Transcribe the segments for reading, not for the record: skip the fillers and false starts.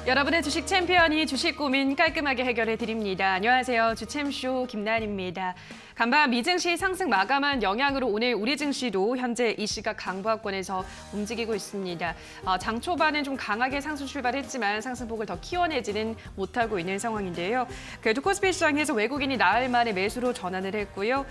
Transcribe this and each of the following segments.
여러분의 주식 챔피언이 주식 고민 깔끔하게 해결해 드립니다. 안녕하세요. 주챔쇼 김나연입니다. 간밤 미증시 상승 마감한 영향으로 오늘 우리 증시도 현재 이 시각 강보합권에서 움직이고 있습니다. 장 초반은 좀 강하게 상승 출발했지만 상승폭을 더 키워내지는 못하고 있는 상황인데요. 그래도 코스피 시장에서 외국인이 나흘 만에 매수로 전환을 했고요.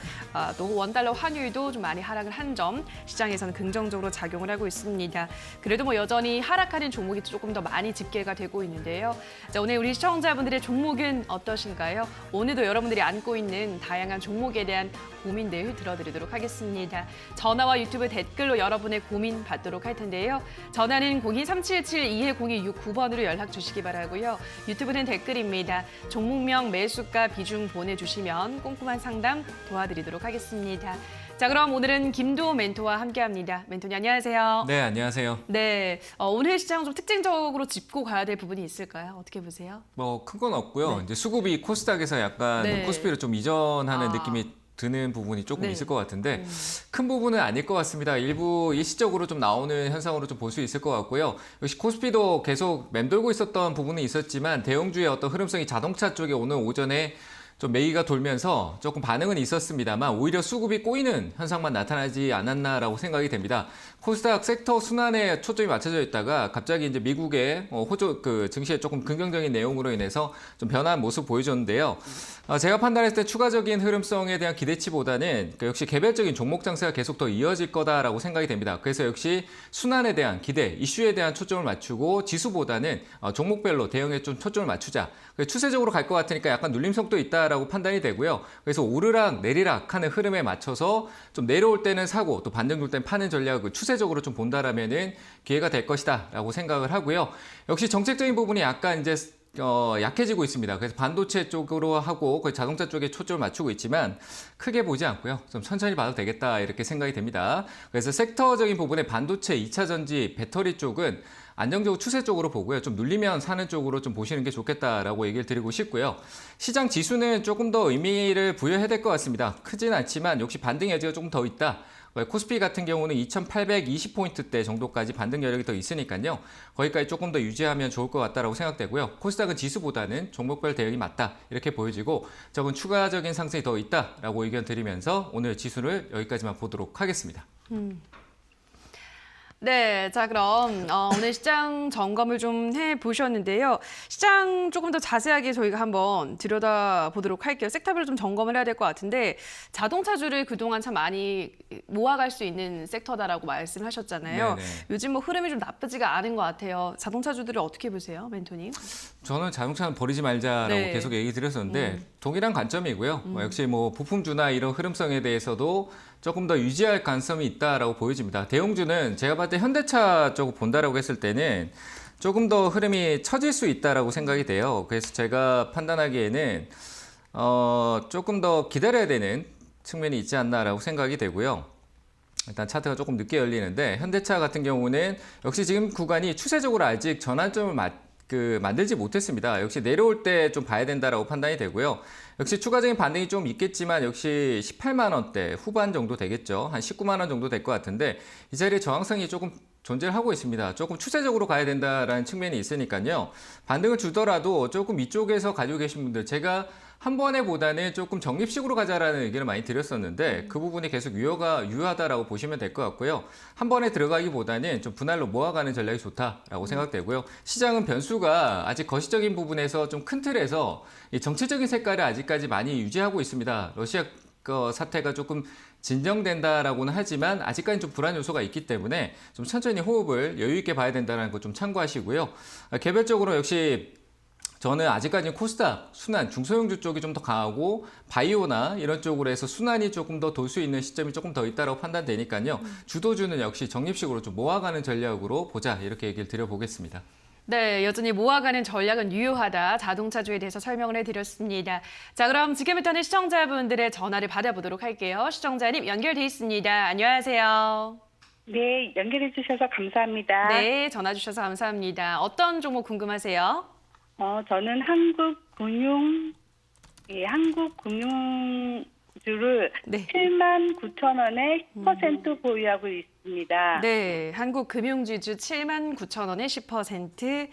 또 원달러 환율도 좀 많이 하락을 한 점 시장에서는 긍정적으로 작용을 하고 있습니다. 그래도 여전히 하락하는 종목이 조금 더 많이 집계가 되고 있는데요. 자, 오늘 우리 시청자분들의 종목은 어떠신가요? 오늘도 여러분들이 안고 있는 다양한 종목에 대한 고민들 들어드리도록 하겠습니다. 전화와 유튜브 댓글로 여러분의 고민 받도록 할 텐데요. 전화는 02-377-210269번으로 연락 주시기 바라고요. 유튜브는 댓글입니다. 종목명, 매수가, 비중 보내주시면 꼼꼼한 상담 도와드리도록 하겠습니다. 자, 그럼 오늘은 김도호 멘토와 함께합니다. 멘토님 안녕하세요. 네, 안녕하세요. 네, 오늘 시장 좀 특징적으로 짚고 가야 될 부분이 있을까요? 어떻게 보세요? 큰 건 없고요. 네. 이제 수급이 코스닥에서 약간 네. 코스피로 좀 이전하는 느낌이 드는 부분이 조금 네. 있을 것 같은데 큰 부분은 아닐 것 같습니다. 일부 일시적으로 좀 나오는 현상으로 좀 볼 수 있을 것 같고요. 역시 코스피도 계속 맴돌고 있었던 부분은 있었지만 대형주의 어떤 흐름성이 자동차 쪽에 오늘 오전에 좀 매기가 돌면서 조금 반응은 있었습니다만 오히려 수급이 꼬이는 현상만 나타나지 않았나라고 생각이 됩니다. 코스닥 섹터 순환에 초점이 맞춰져 있다가 갑자기 이제 미국의 증시에 조금 긍정적인 내용으로 인해서 좀 변화한 모습 보여줬는데요. 제가 판단했을 때 추가적인 흐름성에 대한 기대치보다는 역시 개별적인 종목 장세가 계속 더 이어질 거다라고 생각이 됩니다. 그래서 역시 순환에 대한 기대, 이슈에 대한 초점을 맞추고 지수보다는 종목별로 대응에 좀 초점을 맞추자. 추세적으로 갈 것 같으니까 약간 눌림성도 있다라고 판단이 되고요. 그래서 오르락 내리락 하는 흐름에 맞춰서 좀 내려올 때는 사고 또 반등 줄 때는 파는 전략을 추세적으로 좀 본다라면은 기회가 될 것이다라고 생각을 하고요. 역시 정책적인 부분이 약간 이제 약해지고 있습니다. 그래서 반도체 쪽으로 하고 자동차 쪽에 초점을 맞추고 있지만 크게 보지 않고요. 좀 천천히 봐도 되겠다 이렇게 생각이 됩니다. 그래서 섹터적인 부분에 반도체, 2차 전지, 배터리 쪽은 안정적으로 추세 쪽으로 보고요. 좀 눌리면 사는 쪽으로 좀 보시는 게 좋겠다라고 얘기를 드리고 싶고요. 시장 지수는 조금 더 의미를 부여해야 될 것 같습니다. 크진 않지만 역시 반등 여지가 조금 더 있다. 코스피 같은 경우는 2820포인트대 정도까지 반등 여력이 더 있으니까요. 거기까지 조금 더 유지하면 좋을 것 같다라고 생각되고요. 코스닥은 지수보다는 종목별 대응이 맞다 이렇게 보여지고 적은 추가적인 상승이 더 있다라고 의견 드리면서 오늘 지수를 여기까지만 보도록 하겠습니다. 네, 자 그럼 오늘 시장 점검을 좀 해보셨는데요. 시장 조금 더 자세하게 저희가 한번 들여다보도록 할게요. 섹터별로 좀 점검을 해야 될 것 같은데 자동차주를 그동안 참 많이 모아갈 수 있는 섹터다라고 말씀하셨잖아요. 네네. 요즘 흐름이 좀 나쁘지가 않은 것 같아요. 자동차주들을 어떻게 보세요, 멘토님? 저는 자동차는 버리지 말자라고 네. 계속 얘기 드렸었는데 동일한 관점이고요. 역시 부품주나 이런 흐름성에 대해서도 조금 더 유지할 가능성이 있다라고 보여집니다. 대형주는 제가 봤을 때 현대차 쪽을 본다라고 했을 때는 조금 더 흐름이 처질 수 있다라고 생각이 돼요. 그래서 제가 판단하기에는 조금 더 기다려야 되는 측면이 있지 않나라고 생각이 되고요. 일단 차트가 조금 늦게 열리는데 현대차 같은 경우는 역시 지금 구간이 추세적으로 아직 전환점을 만들지 못했습니다. 역시 내려올 때 좀 봐야 된다라고 판단이 되고요. 역시 추가적인 반등이 좀 있겠지만 역시 18만 원대 후반 정도 되겠죠. 한 19만 원 정도 될 것 같은데 이 자리에 저항성이 조금 존재를 하고 있습니다. 조금 추세적으로 가야 된다라는 측면이 있으니까요. 반등을 주더라도 조금 이쪽에서 가지고 계신 분들 제가 한 번에 보다는 조금 적립식으로 가자라는 의견을 많이 드렸었는데 그 부분이 계속 유효하다라고 보시면 될 것 같고요. 한 번에 들어가기보다는 좀 분할로 모아가는 전략이 좋다라고 생각되고요. 시장은 변수가 아직 거시적인 부분에서 좀 큰 틀에서 이 정치적인 색깔을 아직까지 많이 유지하고 있습니다. 러시아 사태가 조금 진정된다라고는 하지만 아직까지는 좀 불안 요소가 있기 때문에 좀 천천히 호흡을 여유 있게 봐야 된다는 거 좀 참고하시고요. 개별적으로 역시 저는 아직까지는 코스닥, 순환, 중소형주 쪽이 좀 더 강하고 바이오나 이런 쪽으로 해서 순환이 조금 더 돌 수 있는 시점이 조금 더 있다고 판단되니까요. 주도주는 역시 적립식으로 좀 모아가는 전략으로 보자 이렇게 얘기를 드려보겠습니다. 네, 여전히 모아가는 전략은 유효하다. 자동차주에 대해서 설명을 해드렸습니다. 자, 그럼 지금부터는 시청자분들의 전화를 받아보도록 할게요. 시청자님 연결돼 있습니다. 안녕하세요. 네, 연결해 주셔서 감사합니다. 네, 전화 주셔서 감사합니다. 어떤 종목 궁금하세요? 저는 한국금융주를 네. 79,000원에 10% 보유하고 있습니다. 네, 한국금융지주 79,000원에 10%.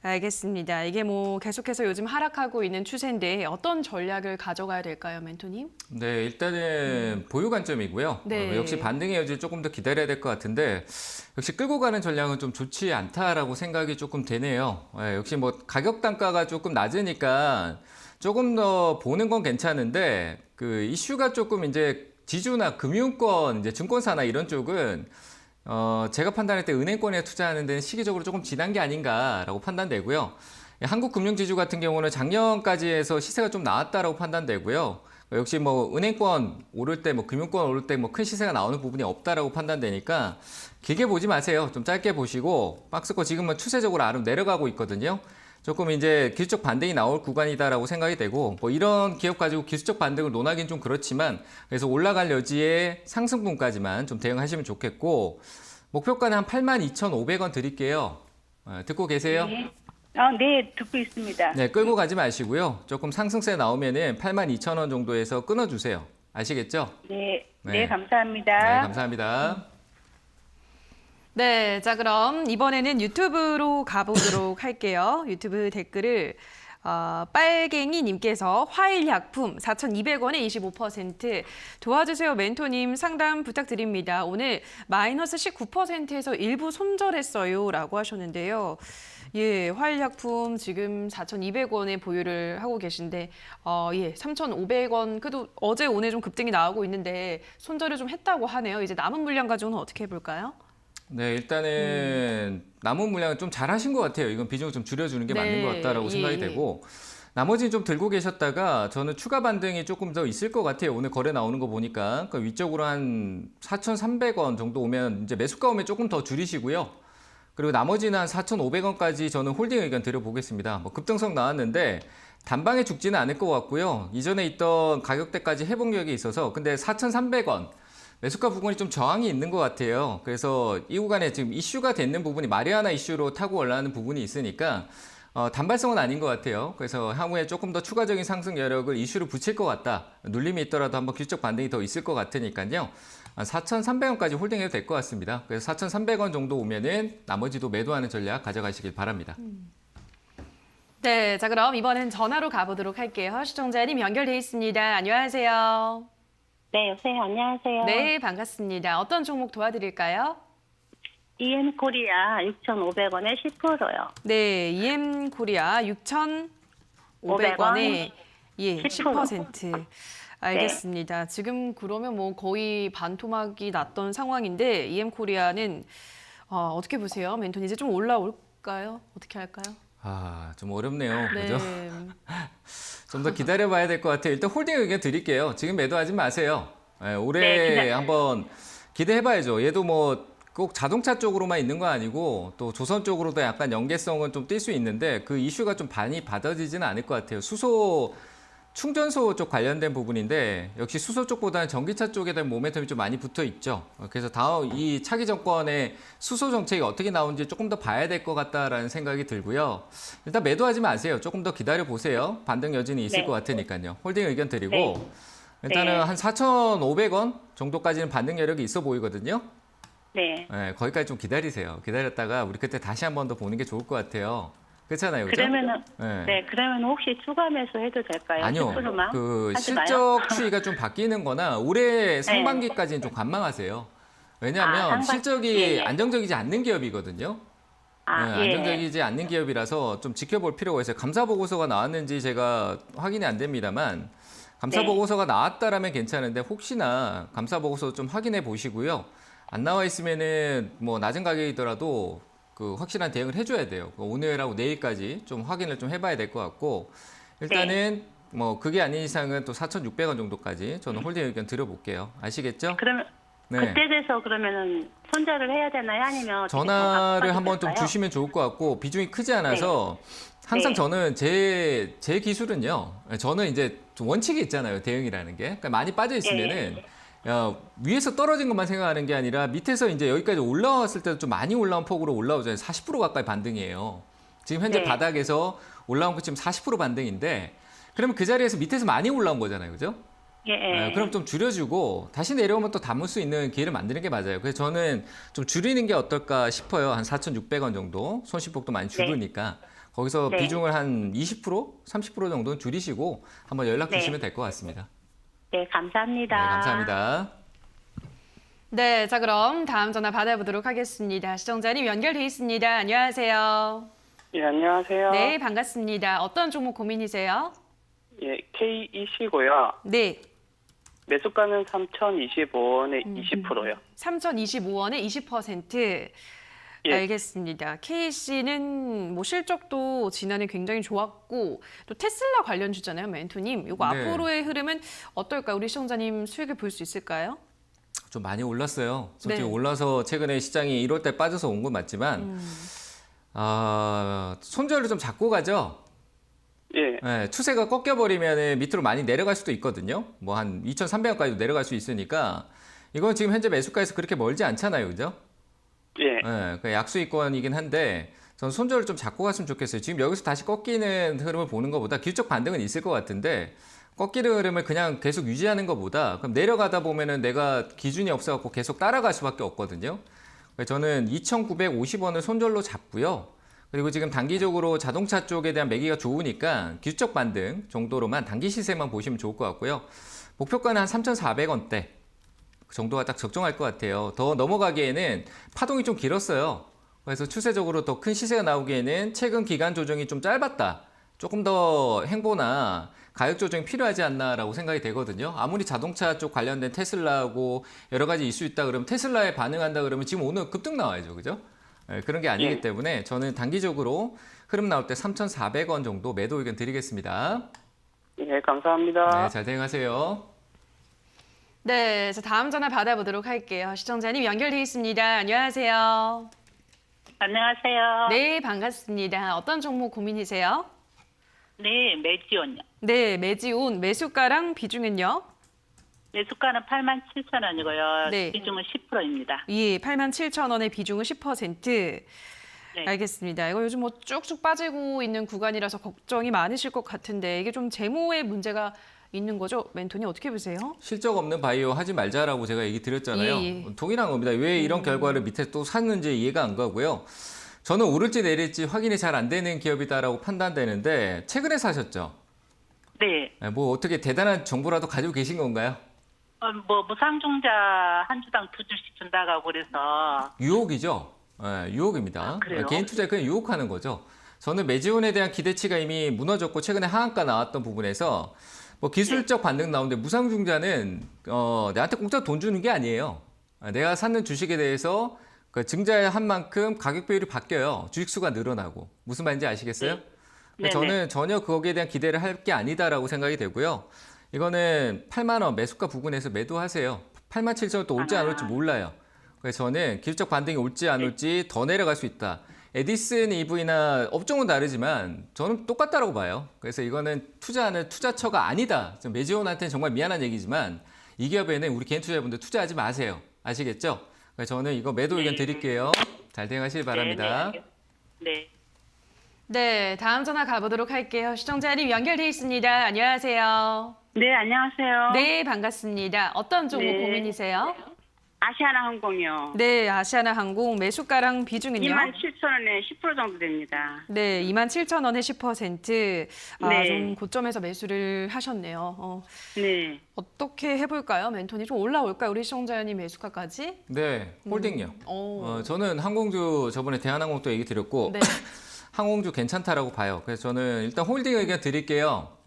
알겠습니다. 이게 뭐 계속해서 요즘 하락하고 있는 추세인데 어떤 전략을 가져가야 될까요, 멘토님? 네, 일단은 보유 관점이고요. 네. 역시 반등의 여지를 조금 더 기다려야 될 것 같은데 역시 끌고 가는 전략은 좀 좋지 않다라고 생각이 조금 되네요. 역시 뭐 가격 단가가 조금 낮으니까 조금 더 보는 건 괜찮은데 그 이슈가 조금 이제 지주나 금융권, 이제 증권사나 이런 쪽은 제가 판단할 때 은행권에 투자하는 데는 시기적으로 조금 지난 게 아닌가라고 판단되고요. 한국금융지주 같은 경우는 작년까지 해서 시세가 좀 나왔다라고 판단되고요. 역시 뭐 은행권 오를 때, 뭐 금융권 오를 때 뭐 큰 시세가 나오는 부분이 없다라고 판단되니까 길게 보지 마세요. 좀 짧게 보시고 박스권 지금은 추세적으로 아래 내려가고 있거든요. 조금 이제 기술적 반등이 나올 구간이다라고 생각이 되고 뭐 이런 기업 가지고 기술적 반등을 논하기는 좀 그렇지만 그래서 올라갈 여지의 상승분까지만 좀 대응하시면 좋겠고 목표가는 한 82,500원 드릴게요. 듣고 계세요? 네. 네, 듣고 있습니다. 네, 끌고 가지 마시고요. 조금 상승세 나오면은 82,000원 정도에서 끊어주세요. 아시겠죠? 네, 네. 네, 감사합니다. 네, 감사합니다. 네, 자 그럼 이번에는 유튜브로 가보도록 할게요. 유튜브 댓글을 빨갱이님께서 화일약품 4,200원에 25% 도와주세요 멘토님 상담 부탁드립니다. 오늘 마이너스 19%에서 일부 손절했어요 라고 하셨는데요. 예, 화일약품 지금 4,200원에 보유를 하고 계신데 예, 3,500원 그래도 어제 오늘 좀 급등이 나오고 있는데 손절을 좀 했다고 하네요. 이제 남은 물량 가지고는 어떻게 해볼까요? 네, 일단은 남은 물량은 좀 잘하신 것 같아요. 이건 비중을 좀 줄여주는 게 맞는 것 같다라고 생각이 되고 나머지는 좀 들고 계셨다가 저는 추가 반등이 조금 더 있을 것 같아요. 오늘 거래 나오는 거 보니까 그러니까 위쪽으로 한 4,300원 정도 오면 이제 매수가 오면 조금 더 줄이시고요. 그리고 나머지는 한 4,500원까지 저는 홀딩 의견 드려보겠습니다. 뭐 급등성 나왔는데 단방에 죽지는 않을 것 같고요. 이전에 있던 가격대까지 회복력이 있어서 근데 4,300원 매수가 부분이 좀 저항이 있는 것 같아요. 그래서 이 구간에 지금 이슈가 되는 부분이 마리아나 이슈로 타고 올라가는 부분이 있으니까 단발성은 아닌 것 같아요. 그래서 향후에 조금 더 추가적인 상승 여력을 이슈로 붙일 것 같다. 눌림이 있더라도 한번 기술적 반등이 더 있을 것 같으니까요. 4,300원까지 홀딩해도 될 것 같습니다. 그래서 4,300원 정도 오면은 나머지도 매도하는 전략 가져가시길 바랍니다. 네, 자 그럼 이번엔 전화로 가보도록 할게요. 시청자님 연결돼 있습니다. 안녕하세요. 네, 여보세요. 안녕하세요. 네, 반갑습니다. 어떤 종목 도와드릴까요? EM 코리아 6,500원에 10%요. 네, EM 코리아 6,500원에 예, 10%. 알겠습니다. 지금 그러면 뭐 거의 반토막이 났던 상황인데 EM 코리아는 어떻게 보세요? 멘토님 이제 좀 올라올까요? 어떻게 할까요? 좀 어렵네요. 네. 그죠? 좀 더 기다려봐야 될 것 같아요. 일단 홀딩 의견 드릴게요. 지금 매도하지 마세요. 올해 네, 한번 기대해봐야죠. 얘도 뭐 꼭 자동차 쪽으로만 있는 거 아니고 또 조선 쪽으로도 약간 연계성은 좀 뛸 수 있는데 그 이슈가 좀 많이 받아지지는 않을 것 같아요. 수소 충전소 쪽 관련된 부분인데 역시 수소 쪽보다는 전기차 쪽에 대한 모멘텀이 좀 많이 붙어 있죠. 그래서 다음 이 차기 정권의 수소 정책이 어떻게 나오는지 조금 더 봐야 될 것 같다라는 생각이 들고요. 일단 매도하지 마세요. 조금 더 기다려 보세요. 반등 여지는 있을 네. 것 같으니까요. 홀딩 의견 드리고 네. 일단은 네. 한 4,500원 정도까지는 반등 여력이 있어 보이거든요. 네. 네, 거기까지 좀 기다리세요. 기다렸다가 우리 그때 다시 한 번 더 보는 게 좋을 것 같아요. 그렇잖아요, 그죠? 그러면은 네. 그러면 혹시 추가 매수 해도 될까요? 아니요. 10%만? 그 하지 마요? 실적 추이가 좀 바뀌는 거나 올해 상반기까지는 좀 관망하세요. 왜냐하면 상반기. 실적이 예, 예. 안정적이지 않는 기업이거든요. 네, 예. 안정적이지 않는 기업이라서 좀 지켜볼 필요가 있어요. 감사 보고서가 나왔는지 제가 확인이 안 됩니다만 감사 네. 보고서가 나왔다라면 괜찮은데 혹시나 감사 보고서 좀 확인해 보시고요. 안 나와 있으면은 뭐 낮은 가격이더라도 그 확실한 대응을 해줘야 돼요. 오늘하고 내일까지 좀 확인을 좀 해봐야 될 것 같고 일단은 뭐 그게 아닌 이상은 또 4,600원 정도까지 저는 홀딩 의견 드려볼게요. 아시겠죠? 그러면 네. 그때 돼서 그러면은 손절을 해야 되나요? 아니면 전화를 한번 좀 될까요? 주시면 좋을 것 같고 비중이 크지 않아서 항상 네. 저는 제 기술은요. 저는 이제 좀 원칙이 있잖아요. 대응이라는 게. 그러니까 많이 빠져 있으면은 위에서 떨어진 것만 생각하는 게 아니라 밑에서 이제 여기까지 올라왔을 때도 좀 많이 올라온 폭으로 올라오잖아요. 40% 가까이 반등이에요. 지금 현재 네. 바닥에서 올라온 거 지금 40% 반등인데 그러면 그 자리에서 밑에서 많이 올라온 거잖아요. 그죠? 예. 그럼 좀 줄여주고 다시 내려오면 또 담을 수 있는 기회를 만드는 게 맞아요. 그래서 저는 좀 줄이는 게 어떨까 싶어요. 한 4,600원 정도. 손실폭도 많이 줄으니까. 거기서 네. 비중을 한 20%, 30% 정도는 줄이시고 한번 연락 네. 주시면 될 것 같습니다. 네, 감사합니다. 네, 감사합니다. 네, 자 그럼 다음 전화 받아보도록 하겠습니다. 시청자님 연결돼 있습니다. 안녕하세요. 예, 안녕하세요. 네, 반갑습니다. 어떤 종목 고민이세요? 예, K20이고요. 네, 매수가는 3,025원에 20%요. 3,025원에 20%. 예. 알겠습니다. KC는 뭐 실적도 지난해 굉장히 좋았고 또 테슬라 관련 주잖아요, 멘토님. 이거 네. 앞으로의 흐름은 어떨까요? 우리 시청자님 수익을 볼 수 있을까요? 좀 많이 올랐어요. 솔직히 네. 올라서 최근에 시장이 1월 때 빠져서 온 건 맞지만 손절을 좀 잡고 가죠. 예. 네, 추세가 꺾여버리면 밑으로 많이 내려갈 수도 있거든요. 뭐 한 2,300원까지도 내려갈 수 있으니까 이건 지금 현재 매수가에서 그렇게 멀지 않잖아요, 그죠? 예. 네, 그 약수익권이긴 한데 전 손절을 좀 잡고 갔으면 좋겠어요. 지금 여기서 다시 꺾이는 흐름을 보는 것보다 기술적 반등은 있을 것 같은데 꺾이는 흐름을 그냥 계속 유지하는 것보다 그럼 내려가다 보면은 내가 기준이 없어갖고 계속 따라갈 수밖에 없거든요. 그래서 저는 2,950원을 손절로 잡고요. 그리고 지금 단기적으로 자동차 쪽에 대한 매기가 좋으니까 기술적 반등 정도로만 단기 시세만 보시면 좋을 것 같고요. 목표가는 한 3,400원대 정도가 딱 적정할 것 같아요. 더 넘어가기에는 파동이 좀 길었어요. 그래서 추세적으로 더 큰 시세가 나오기에는 최근 기간 조정이 좀 짧았다. 조금 더 행보나 가격 조정이 필요하지 않나라고 생각이 되거든요. 아무리 자동차 쪽 관련된 테슬라하고 여러 가지 이슈 있다 그러면 테슬라에 반응한다 그러면 지금 오늘 급등 나와야죠. 그죠? 네, 그런 게 아니기 예. 때문에 저는 단기적으로 흐름 나올 때 3,400원 정도 매도 의견 드리겠습니다. 예, 감사합니다. 네, 잘 대응하세요. 네, 자 다음 전화 받아보도록 할게요. 시청자님 연결돼 있습니다. 안녕하세요. 안녕하세요. 네, 반갑습니다. 어떤 종목 고민이세요? 네, 매지원요. 네, 매지온 매수가랑 비중은요? 매수가는 87,000원이고요. 네. 비중은 10%입니다. 예, 87,000원의 비중은 10%. 네. 알겠습니다. 이거 요즘 뭐 쭉쭉 빠지고 있는 구간이라서 걱정이 많으실 것 같은데 이게 좀 재무에 문제가 있는 거죠? 멘토님 어떻게 보세요? 실적 없는 바이오 하지 말자라고 제가 얘기 드렸잖아요. 예. 동일한 겁니다. 왜 이런 결과를 밑에 또 샀는지 이해가 안 가고요. 저는 오를지 내릴지 확인이 잘 안 되는 기업이다라고 판단되는데 최근에 사셨죠? 네. 뭐 어떻게 대단한 정보라도 가지고 계신 건가요? 뭐 무상종자 한 주당 2주씩 준다고 그래서 유혹이죠. 유혹입니다. 아, 그래요? 개인 투자에 그냥 유혹하는 거죠. 저는 매지온에 대한 기대치가 이미 무너졌고 최근에 하한가 나왔던 부분에서 뭐 기술적 반등 나오는데 무상증자는 내한테 공짜 돈 주는 게 아니에요. 내가 사는 주식에 대해서 그 증자한 만큼 가격 비율이 바뀌어요. 주식수가 늘어나고. 무슨 말인지 아시겠어요? 네. 그러니까 저는 전혀 거기에 대한 기대를 할 게 아니다라고 생각이 되고요. 이거는 8만 원 매수가 부근에서 매도하세요. 8만 7천 원 또 올지 안 올지 몰라요. 그래서 저는 기술적 반등이 올지 안 올지 더 내려갈 수 있다. 에디슨 EV나 업종은 다르지만 저는 똑같다라고 봐요. 그래서 이거는 투자하는 투자처가 아니다. 매지온한테는 정말 미안한 얘기지만 이 기업에는 우리 개인 투자자분들 투자하지 마세요. 아시겠죠? 그래서 저는 이거 매도 의견 드릴게요. 잘 대응하시기 바랍니다. 네. 네, 다음 전화 가보도록 할게요. 시청자님 연결돼 있습니다. 안녕하세요. 네, 안녕하세요. 네, 반갑습니다. 어떤 종목 네. 고민이세요? 아시아나 항공이요. 네, 아시아나항공 매수가랑 비중은요? 27,000원에 10% 정도 됩니다. 네, 27,000원에 10%. 네. 좀 고점에서 매수를 하셨네요. 네. 어떻게 해볼까요? 멘토니 좀 올라올까요? 우리 시청자님 매수가까지? 네, 홀딩요. 저는 항공주 저번에 대한항공도 얘기 드렸고 네. 항공주 괜찮다라고 봐요. 그래서 저는 일단 홀딩 의견 드릴게요.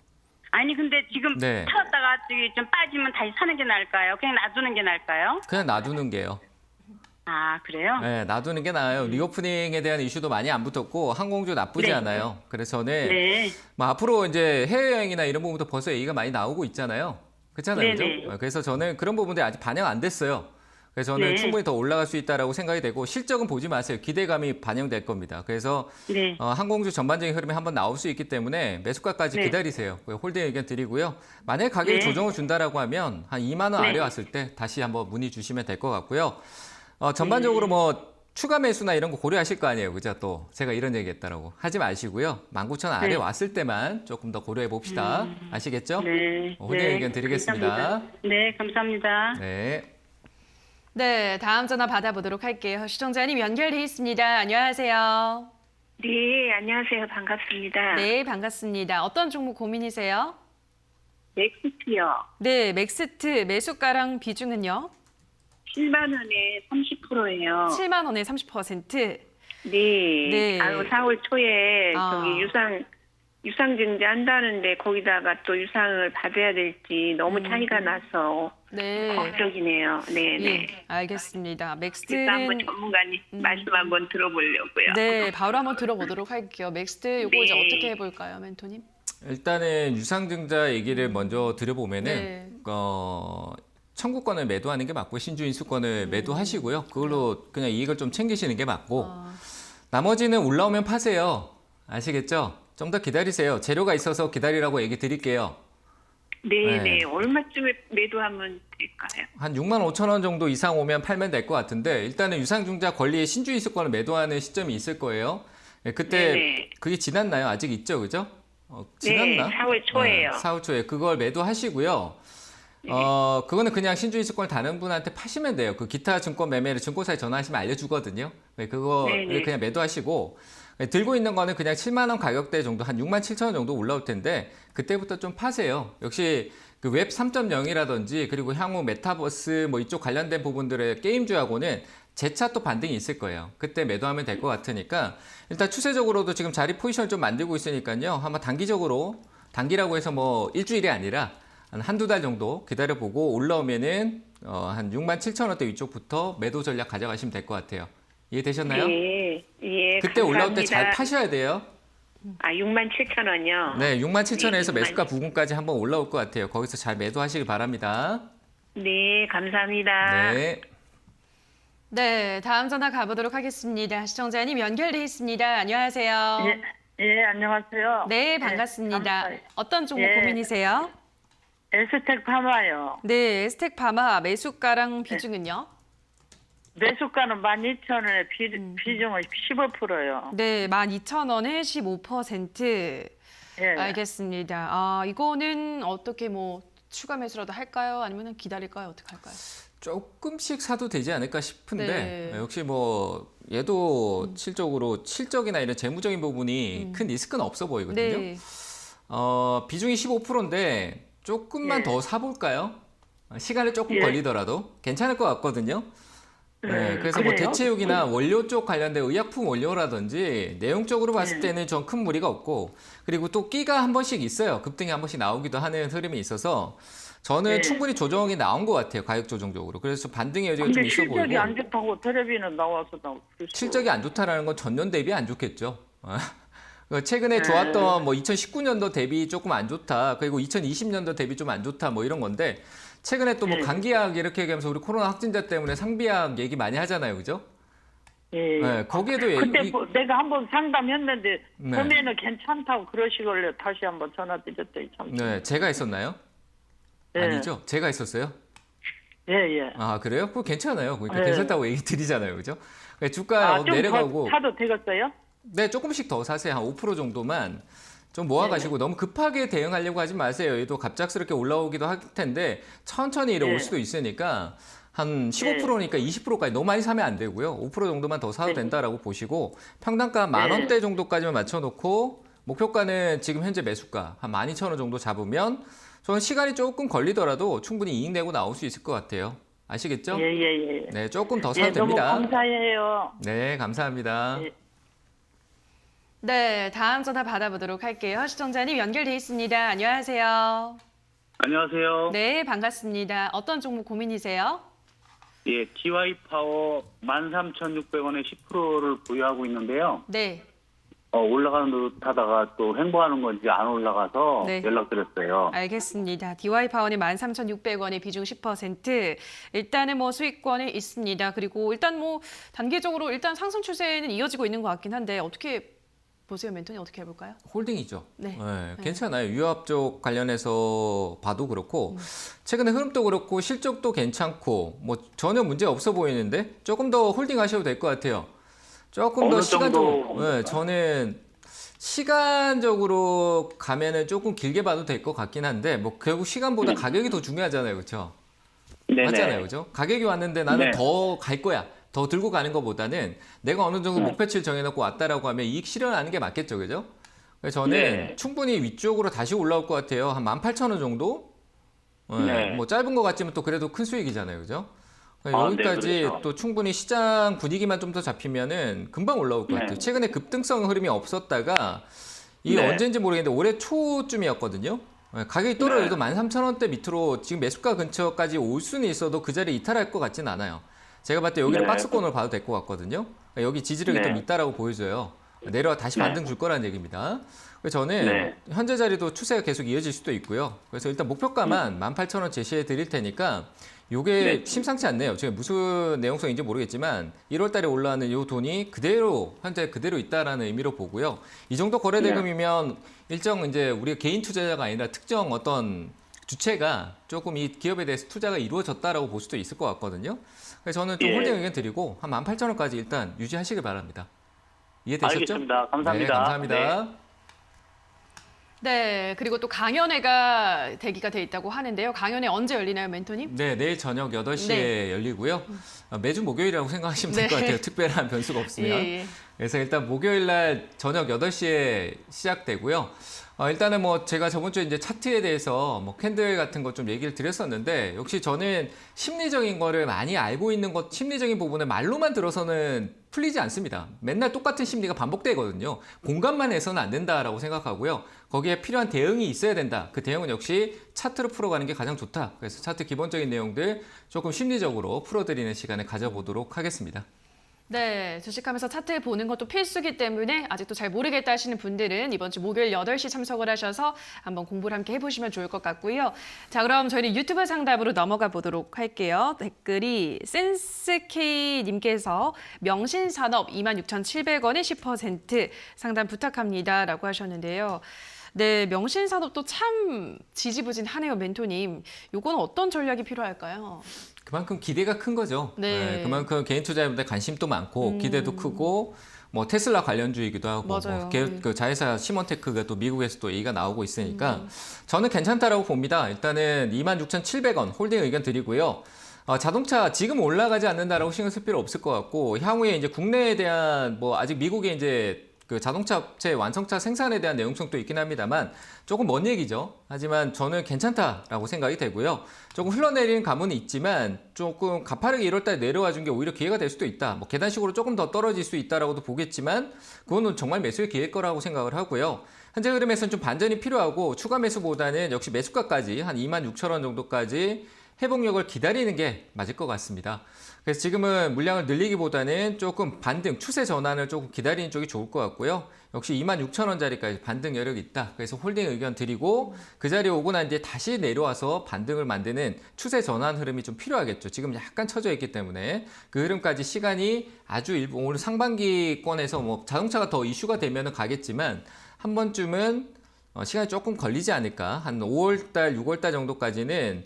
아니 근데 지금 네. 찾았다가 저기 좀 빠지면 다시 사는 게 나을까요? 그냥 놔두는 게 나을까요? 그냥 놔두는 게요. 아, 그래요? 네, 놔두는 게 나아요. 리오프닝에 대한 이슈도 많이 안 붙었고 항공주 나쁘지 네. 않아요. 그래서 저는 네. 뭐 앞으로 이제 해외여행이나 이런 부분도 벌써 얘기가 많이 나오고 있잖아요. 그렇잖아요. 네네. 그죠? 그래서 저는 그런 부분들이 아직 반영 안 됐어요. 그래서 저는 네. 충분히 더 올라갈 수 있다라고 생각이 되고 실적은 보지 마세요. 기대감이 반영될 겁니다. 그래서 네. 항공주 전반적인 흐름이 한번 나올 수 있기 때문에 매수가까지 네. 기다리세요. 홀딩 의견 드리고요. 만약에 가격이 네. 조정을 준다라고 하면 한 2만 원 네. 아래 왔을 때 다시 한번 문의 주시면 될 것 같고요. 전반적으로 뭐 추가 매수나 이런 거 고려하실 거 아니에요. 그죠? 또 제가 이런 얘기 했다라고 하지 마시고요. 19,000원 아래 네. 왔을 때만 조금 더 고려해 봅시다. 아시겠죠? 네. 홀딩 의견 드리겠습니다. 감사합니다. 네, 감사합니다. 네. 네, 다음 전화 받아보도록 할게요. 시청자님 연결돼 있습니다. 안녕하세요. 네, 안녕하세요. 반갑습니다. 네, 반갑습니다. 어떤 종목 고민이세요? 넥스트요. 네, 맥스트 매수가랑 비중은요? 7만 원에 30%예요. 7만 원에 30%. 네. 네. 아유, 4월 초에 아. 저기 유상증자 한다는데 거기다가 또 유상을 받아야 될지 너무 차이가 나서 네. 걱정이네요. 네, 네. 예, 알겠습니다. 그래서 한번 맥스트는 전문가님 말씀 한번 들어보려고요. 네, 바로 한번 들어보도록 할게요. 맥스트 요거 이제 네. 어떻게 해볼까요, 멘토님? 일단은 유상증자 얘기를 먼저 드려보면은 네. 청구권을 매도하는 게 맞고 신주 인수권을 매도하시고요. 그걸로 그냥 이익을 좀 챙기시는 게 맞고 나머지는 올라오면 파세요. 아시겠죠? 좀 더 기다리세요. 재료가 있어서 기다리라고 얘기 드릴게요. 네, 네. 네. 얼마쯤에 매도하면 될까요? 한 6만 5천 원 정도 이상 오면 팔면 될 것 같은데 일단은 유상증자 권리의 신주 인수권을 매도하는 시점이 있을 거예요. 예, 그때 네네. 그게 지났나요? 아직 있죠, 그죠? 지났나? 네, 4월 초에요. 4월 초에 그걸 매도하시고요. 그거는 그냥 신주 인수권을 다른 분한테 파시면 돼요. 그 기타 증권 매매를 증권사에 전화하시면 알려주거든요. 네, 그거를 네네. 그냥 매도하시고 들고 있는 거는 그냥 7만 원 가격대 정도 한 6만 7천 원 정도 올라올 텐데 그때부터 좀 파세요. 역시 그 웹 3.0이라든지 그리고 향후 메타버스 뭐 이쪽 관련된 부분들의 게임주하고는 재차 또 반등이 있을 거예요. 그때 매도하면 될 것 같으니까 일단 추세적으로도 지금 자리 포지션을 좀 만들고 있으니까요. 한번 단기적으로 단기라고 해서 뭐 일주일이 아니라 한두 달 정도 기다려보고 올라오면은 한 6만 7천 원대 위쪽부터 매도 전략 가져가시면 될 것 같아요. 이해되셨나요? 예, 예. 그때 올라올 때 잘 감사합니다. 파셔야 돼요. 아, 6만 7천 원이요? 네, 6만 7천 원에서 네, 매수가 부근까지 한번 올라올 것 같아요. 거기서 잘 매도하시길 바랍니다. 네, 감사합니다. 네. 네, 다음 전화 가보도록 하겠습니다. 시청자님 연결돼 있습니다. 안녕하세요. 예, 안녕하세요. 네, 반갑습니다. 감사해요. 어떤 종목 예. 고민이세요? 에스텍 파마요. 네, 스택 파마 매수가랑 비중은요? 매수가는 12,000원에 비중은 15%요. 네, 12,000원에 15%. 예. 알겠습니다. 아, 이거는 어떻게 뭐 추가 매수라도 할까요? 아니면 기다릴까요? 어떻게 할까요? 조금씩 사도 되지 않을까 싶은데 네. 역시 뭐 얘도 실적이나 이런 재무적인 부분이 큰 리스크는 없어 보이거든요. 네. 비중이 15%인데 조금만 네. 더 사볼까요? 시간이 조금 예. 걸리더라도 괜찮을 것 같거든요. 네, 그래서 뭐 그래요? 대체육이나 원료 쪽 관련된 의약품 원료라든지 내용적으로 봤을 때는 전 큰 무리가 없고 그리고 또 끼가 한 번씩 있어요. 급등이 한 번씩 나오기도 하는 흐름이 있어서 저는 네. 충분히 조정이 나온 것 같아요. 가격 조정적으로. 그래서 반등의 여지가 좀 근데 있어 실적이 보이고 안 좋다고 텔레비는 나와서 실적이 안 좋다라는 건 전년 대비 안 좋겠죠. 최근에 좋았던 뭐 2019년도 대비 조금 안 좋다. 그리고 2020년도 대비 좀 안 좋다. 뭐 이런 건데 최근에 또 뭐 네. 감기약 이렇게 얘기하면서 우리 코로나 확진자 때문에 상비약 얘기 많이 하잖아요. 그죠? 예. 네, 거기에도 그때 뭐 내가 한번 상담했는데 네. 처음에는 괜찮다고 그러시길래 다시 한번 전화드렸더니 참. 네, 제가 있었나요? 예. 아니죠. 제가 있었어요. 예, 예. 아, 그래요? 그거 괜찮아요. 그러니까 네. 괜찮다고 얘기 드리잖아요. 그죠? 그러니까 주가 좀 내려가고 더 사도 되겠어요? 네, 조금씩 더 사세요. 한 5% 정도만 좀 모아가시고 너무 급하게 대응하려고 하지 마세요. 얘도 갑작스럽게 올라오기도 할 텐데 천천히 이래 올 네. 수도 있으니까 한 15%니까 20%까지 너무 많이 사면 안 되고요. 5% 정도만 더 사도 된다라고 보시고 평단가 10,000원대 정도까지만 맞춰놓고 목표가는 지금 현재 매수가 한 12,000원 정도 잡으면 저는 시간이 조금 걸리더라도 충분히 이익 내고 나올 수 있을 것 같아요. 아시겠죠? 예, 예, 예. 네, 조금 더 사도 예, 너무 됩니다. 감사해요. 네, 감사합니다. 예. 네, 다음 전화 받아보도록 할게요. 시청자님 연결돼 있습니다. 안녕하세요. 안녕하세요. 네, 반갑습니다. 어떤 종목 고민이세요? 예, DY 파워 13,600원에 10%를 보유하고 있는데요. 네. 올라가는 듯 하다가 또 횡보하는 건지 안 올라가서 네. 연락드렸어요. 알겠습니다. DY 파원이 13,600원에 비중 10%. 일단은 뭐 수익권에 있습니다. 그리고 일단 뭐 단기적으로 일단 상승 추세는 이어지고 있는 것 같긴 한데 어떻게 보세요, 멘토님 어떻게 해볼까요? 홀딩이죠. 네. 괜찮아요. 유압 쪽 관련해서 봐도 그렇고 최근에 흐름도 그렇고 실적도 괜찮고 뭐 전혀 문제 없어 보이는데 조금 더 홀딩 하셔도 될 것 같아요. 조금 더 어느 시간적으로 정도? 네, 저는 시간적으로 가면은 조금 길게 봐도 될 것 같긴 한데 뭐 결국 시간보다 가격이 더 중요하잖아요. 그렇죠? 네네. 맞잖아요. 그죠? 가격이 왔는데 나는 네. 더 갈 거야. 더 들고 가는 것보다는 내가 어느 정도 목표치를 정해놓고 왔다라고 하면 이익 실현하는 게 맞겠죠, 그죠? 그래서 저는 네. 충분히 위쪽으로 다시 올라올 것 같아요. 한 18,000원 정도? 네. 뭐 짧은 것 같지만 또 그래도 큰 수익이잖아요, 그죠? 네, 여기까지 그렇죠. 또 충분히 시장 분위기만 좀 더 잡히면은 금방 올라올 것 네. 같아요. 최근에 급등성 흐름이 없었다가 이게 네. 언제인지 모르겠는데 올해 초쯤이었거든요. 가격이 떨어져도 13,000원대 밑으로 지금 매수가 근처까지 올 수는 있어도 그 자리에 이탈할 것 같진 않아요. 제가 봤을 때 여기를 네. 박스권으로 봐도 될 것 같거든요. 여기 지지력이 네. 좀 있다라고 보여져요. 내려와 다시 네. 반등 줄 거라는 얘기입니다. 그래서 저는 네. 현재 자리도 추세가 계속 이어질 수도 있고요. 그래서 일단 목표가만 18,000원 제시해 드릴 테니까 요게 네. 심상치 않네요. 제가 무슨 내용성인지 모르겠지만 1월 달에 올라가는 이 돈이 그대로 현재 그대로 있다라는 의미로 보고요. 이 정도 거래 대금이면 일정 이제 우리가 개인 투자자가 아니라 특정 어떤 주체가 조금 이 기업에 대해서 투자가 이루어졌다라고 볼 수도 있을 것 같거든요. 그래서 저는 좀 예. 홀딩 의견 드리고 한 18,000원까지 일단 유지하시길 바랍니다. 이해되셨죠? 알겠습니다. 감사합니다. 네, 감사합니다. 네, 그리고 또 강연회가 대기가 돼 있다고 하는데요. 강연회 언제 열리나요, 멘토님? 네, 내일 저녁 8시에 네. 열리고요. 매주 목요일이라고 생각하시면 될 것 네. 같아요. 특별한 변수가 없으면. 예. 그래서 일단 목요일 날 저녁 8시에 시작되고요. 일단은 뭐 제가 저번 주에 이제 차트에 대해서 뭐 캔들 같은 거 좀 얘기를 드렸었는데 역시 저는 심리적인 거를 많이 알고 있는 것, 심리적인 부분을 말로만 들어서는 풀리지 않습니다. 맨날 똑같은 심리가 반복되거든요. 공감만 해서는 안 된다라고 생각하고요. 거기에 필요한 대응이 있어야 된다. 그 대응은 역시 차트로 풀어가는 게 가장 좋다. 그래서 차트 기본적인 내용들 조금 심리적으로 풀어드리는 시간을 가져보도록 하겠습니다. 네, 주식하면서 차트 보는 것도 필수기 때문에 아직도 잘 모르겠다 하시는 분들은 이번 주 목요일 8시 참석을 하셔서 한번 공부를 함께 해보시면 좋을 것 같고요. 자, 그럼 저희는 유튜브 상담으로 넘어가 보도록 할게요. 댓글이 센스K님께서 명신산업 26,700원에 10% 상담 부탁합니다 라고 하셨는데요. 네, 명신산업도 참 지지부진하네요, 멘토님. 요거는 어떤 전략이 필요할까요? 그만큼 기대가 큰 거죠. 네. 그만큼 개인 투자자분들 관심도 많고 기대도 크고 뭐 테슬라 관련주이기도 하고 맞아요. 그 자회사 시몬테크가 또 미국에서 또 얘기가 나오고 있으니까 저는 괜찮다라고 봅니다. 일단은 26,700원 홀딩 의견 드리고요. 자동차 지금 올라가지 않는다라고 신경 쓸 필요 없을 것 같고 향후에 이제 국내에 대한 뭐 아직 미국에 이제 그 자동차 업체 완성차 생산에 대한 내용성도 있긴 합니다만 조금 먼 얘기죠. 하지만 저는 괜찮다라고 생각이 되고요. 조금 흘러내리는 감은 있지만 조금 가파르게 1월달에 내려와 준 게 오히려 기회가 될 수도 있다. 뭐 계단식으로 조금 더 떨어질 수 있다라고도 보겠지만 그거는 정말 매수의 기회일 거라고 생각을 하고요. 현재 흐름에서는 좀 반전이 필요하고 추가 매수보다는 역시 매수가까지 한 26,000원 정도까지 회복력을 기다리는 게 맞을 것 같습니다. 그래서 지금은 물량을 늘리기보다는 조금 반등, 추세 전환을 조금 기다리는 쪽이 좋을 것 같고요. 역시 26,000원짜리까지 반등 여력이 있다. 그래서 홀딩 의견 드리고 그 자리에 오고 난 뒤에 다시 내려와서 반등을 만드는 추세 전환 흐름이 좀 필요하겠죠. 지금 약간 처져 있기 때문에 그 흐름까지 시간이 아주 일부 오늘 상반기권에서 뭐 자동차가 더 이슈가 되면은 가겠지만 한 번쯤은 시간이 조금 걸리지 않을까. 한 5월달, 6월달 정도까지는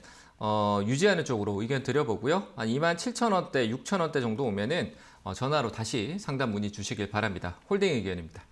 유지하는 쪽으로 의견 드려보고요. 한 27,000원대, 6,000원대 정도 오면은 전화로 다시 상담 문의 주시길 바랍니다. 홀딩 의견입니다.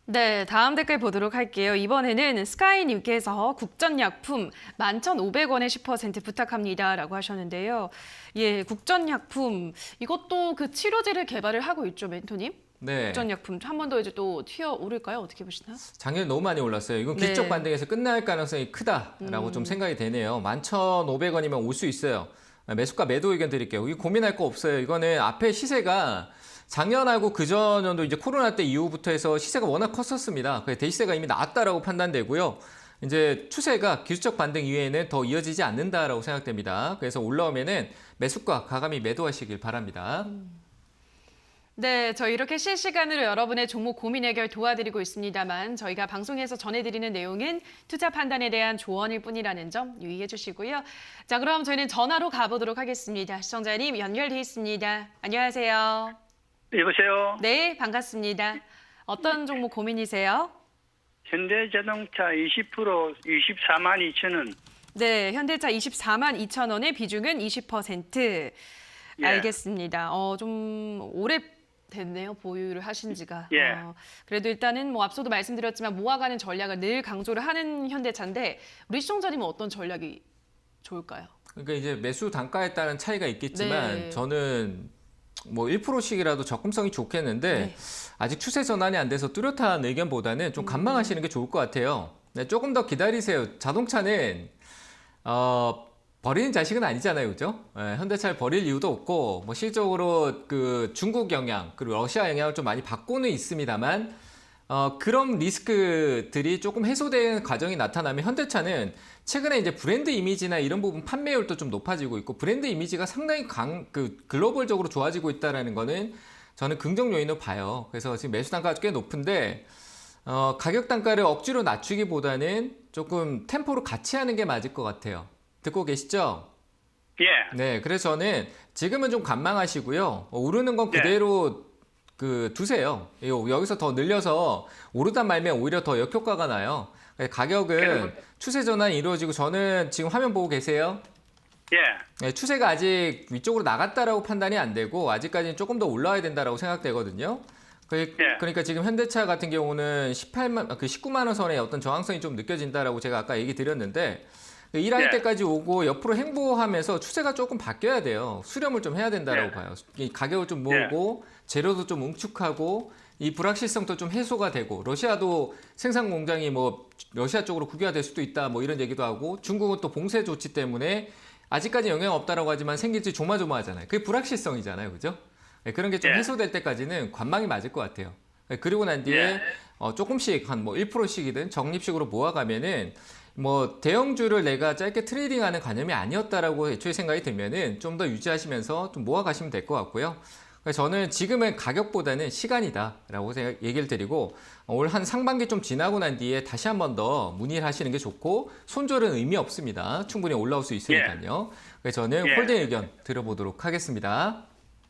네, 다음 댓글 보도록 할게요. 이번에는 스카이님께서 국전약품 11,500원에 10% 부탁합니다 라고 하셨는데요. 예, 국전약품 이것도 그 치료제를 개발을 하고 있죠, 멘토님? 네. 국전약품 한 번 더 이제 또 튀어 오를까요? 어떻게 보시나요? 작년에 너무 많이 올랐어요. 이건 네. 기술적 반등에서 끝날 가능성이 크다라고 좀 생각이 되네요. 11,500원이면 올 수 있어요. 매수가 매도 의견 드릴게요. 이거 고민할 거 없어요. 이거는 앞에 시세가 작년하고 그전 연도 이제 코로나 때 이후부터 해서 시세가 워낙 컸었습니다. 그래서 대시세가 이미 나왔다라고 판단되고요. 이제 추세가 기술적 반등 이외에는 더 이어지지 않는다라고 생각됩니다. 그래서 올라오면은 매수가 가감히 매도하시길 바랍니다. 네, 저희 이렇게 실시간으로 여러분의 종목 고민 해결 도와드리고 있습니다만 저희가 방송에서 전해드리는 내용은 투자 판단에 대한 조언일 뿐이라는 점 유의해 주시고요. 자, 그럼 저희는 전화로 가보도록 하겠습니다. 시청자님 연결돼 있습니다. 안녕하세요. 여보세요. 네, 반갑습니다. 어떤 종목 고민이세요? 현대자동차 20% 24만 2천 원. 네, 현대차 24만 2천 원의 비중은 20%. 예. 알겠습니다. 좀 오래 됐네요. 보유를 하신 지가. 예. 그래도 일단은 뭐 앞서도 말씀드렸지만 모아가는 전략을 늘 강조를 하는 현대차인데 우리 시청자님은 어떤 전략이 좋을까요? 그러니까 이제 매수 단가에 따른 차이가 있겠지만 네. 저는 뭐 1%씩이라도 접근성이 좋겠는데 네. 아직 추세 전환이 안 돼서 뚜렷한 의견보다는 좀 관망하시는 게 좋을 것 같아요. 네, 조금 더 기다리세요. 자동차는 버리는 자식은 아니잖아요, 그죠? 네, 현대차를 버릴 이유도 없고 뭐 실적으로 그 중국 영향 그리고 러시아 영향을 좀 많이 받고는 있습니다만 그런 리스크들이 조금 해소되는 과정이 나타나면 현대차는 최근에 이제 브랜드 이미지나 이런 부분 판매율도 좀 높아지고 있고 브랜드 이미지가 상당히 글로벌적으로 좋아지고 있다는 거는 저는 긍정 요인으로 봐요. 그래서 지금 매수 단가가 꽤 높은데 가격 단가를 억지로 낮추기보다는 조금 템포로 같이 하는 게 맞을 것 같아요. 듣고 계시죠? 예. 네, 그래서 저는 지금은 좀 관망하시고요. 오르는 건 네. 그대로 두세요. 여기서 더 늘려서 오르다 말면 오히려 더 역효과가 나요. 가격은 추세 전환이 이루어지고 저는 지금 화면 보고 계세요? 예. 네, 추세가 아직 위쪽으로 나갔다라고 판단이 안 되고 아직까지는 조금 더 올라와야 된다라고 생각되거든요. 그러니까 지금 현대차 같은 경우는 19만 원 선에 어떤 저항성이 좀 느껴진다라고 제가 아까 얘기 드렸는데 이 라인 네. 때까지 오고 옆으로 행보하면서 추세가 조금 바뀌어야 돼요. 수렴을 좀 해야 된다라고 네. 봐요. 이 가격을 좀 모으고 재료도 좀 응축하고 이 불확실성도 좀 해소가 되고 러시아도 생산 공장이 뭐 러시아 쪽으로 국유화될 수도 있다 뭐 이런 얘기도 하고 중국은 또 봉쇄 조치 때문에 아직까지 영향 없다라고 하지만 생길지 조마조마하잖아요. 그게 불확실성이잖아요, 그죠? 네, 그런 게 좀 예. 해소될 때까지는 관망이 맞을 것 같아요. 네, 그리고 난 뒤에 조금씩 한 뭐 1%씩이든 적립식으로 모아가면은 뭐 대형주를 내가 짧게 트레이딩하는 관념이 아니었다라고 애초에 생각이 들면은 좀 더 유지하시면서 좀 모아가시면 될 것 같고요. 그래서 저는 지금은 가격보다는 시간이다라고 얘기를 드리고 올 한 상반기 좀 지나고 난 뒤에 다시 한 번 더 문의를 하시는 게 좋고 손절은 의미 없습니다. 충분히 올라올 수 있으니까요. 그래서 저는 예. 홀딩 의견 들어보도록 하겠습니다.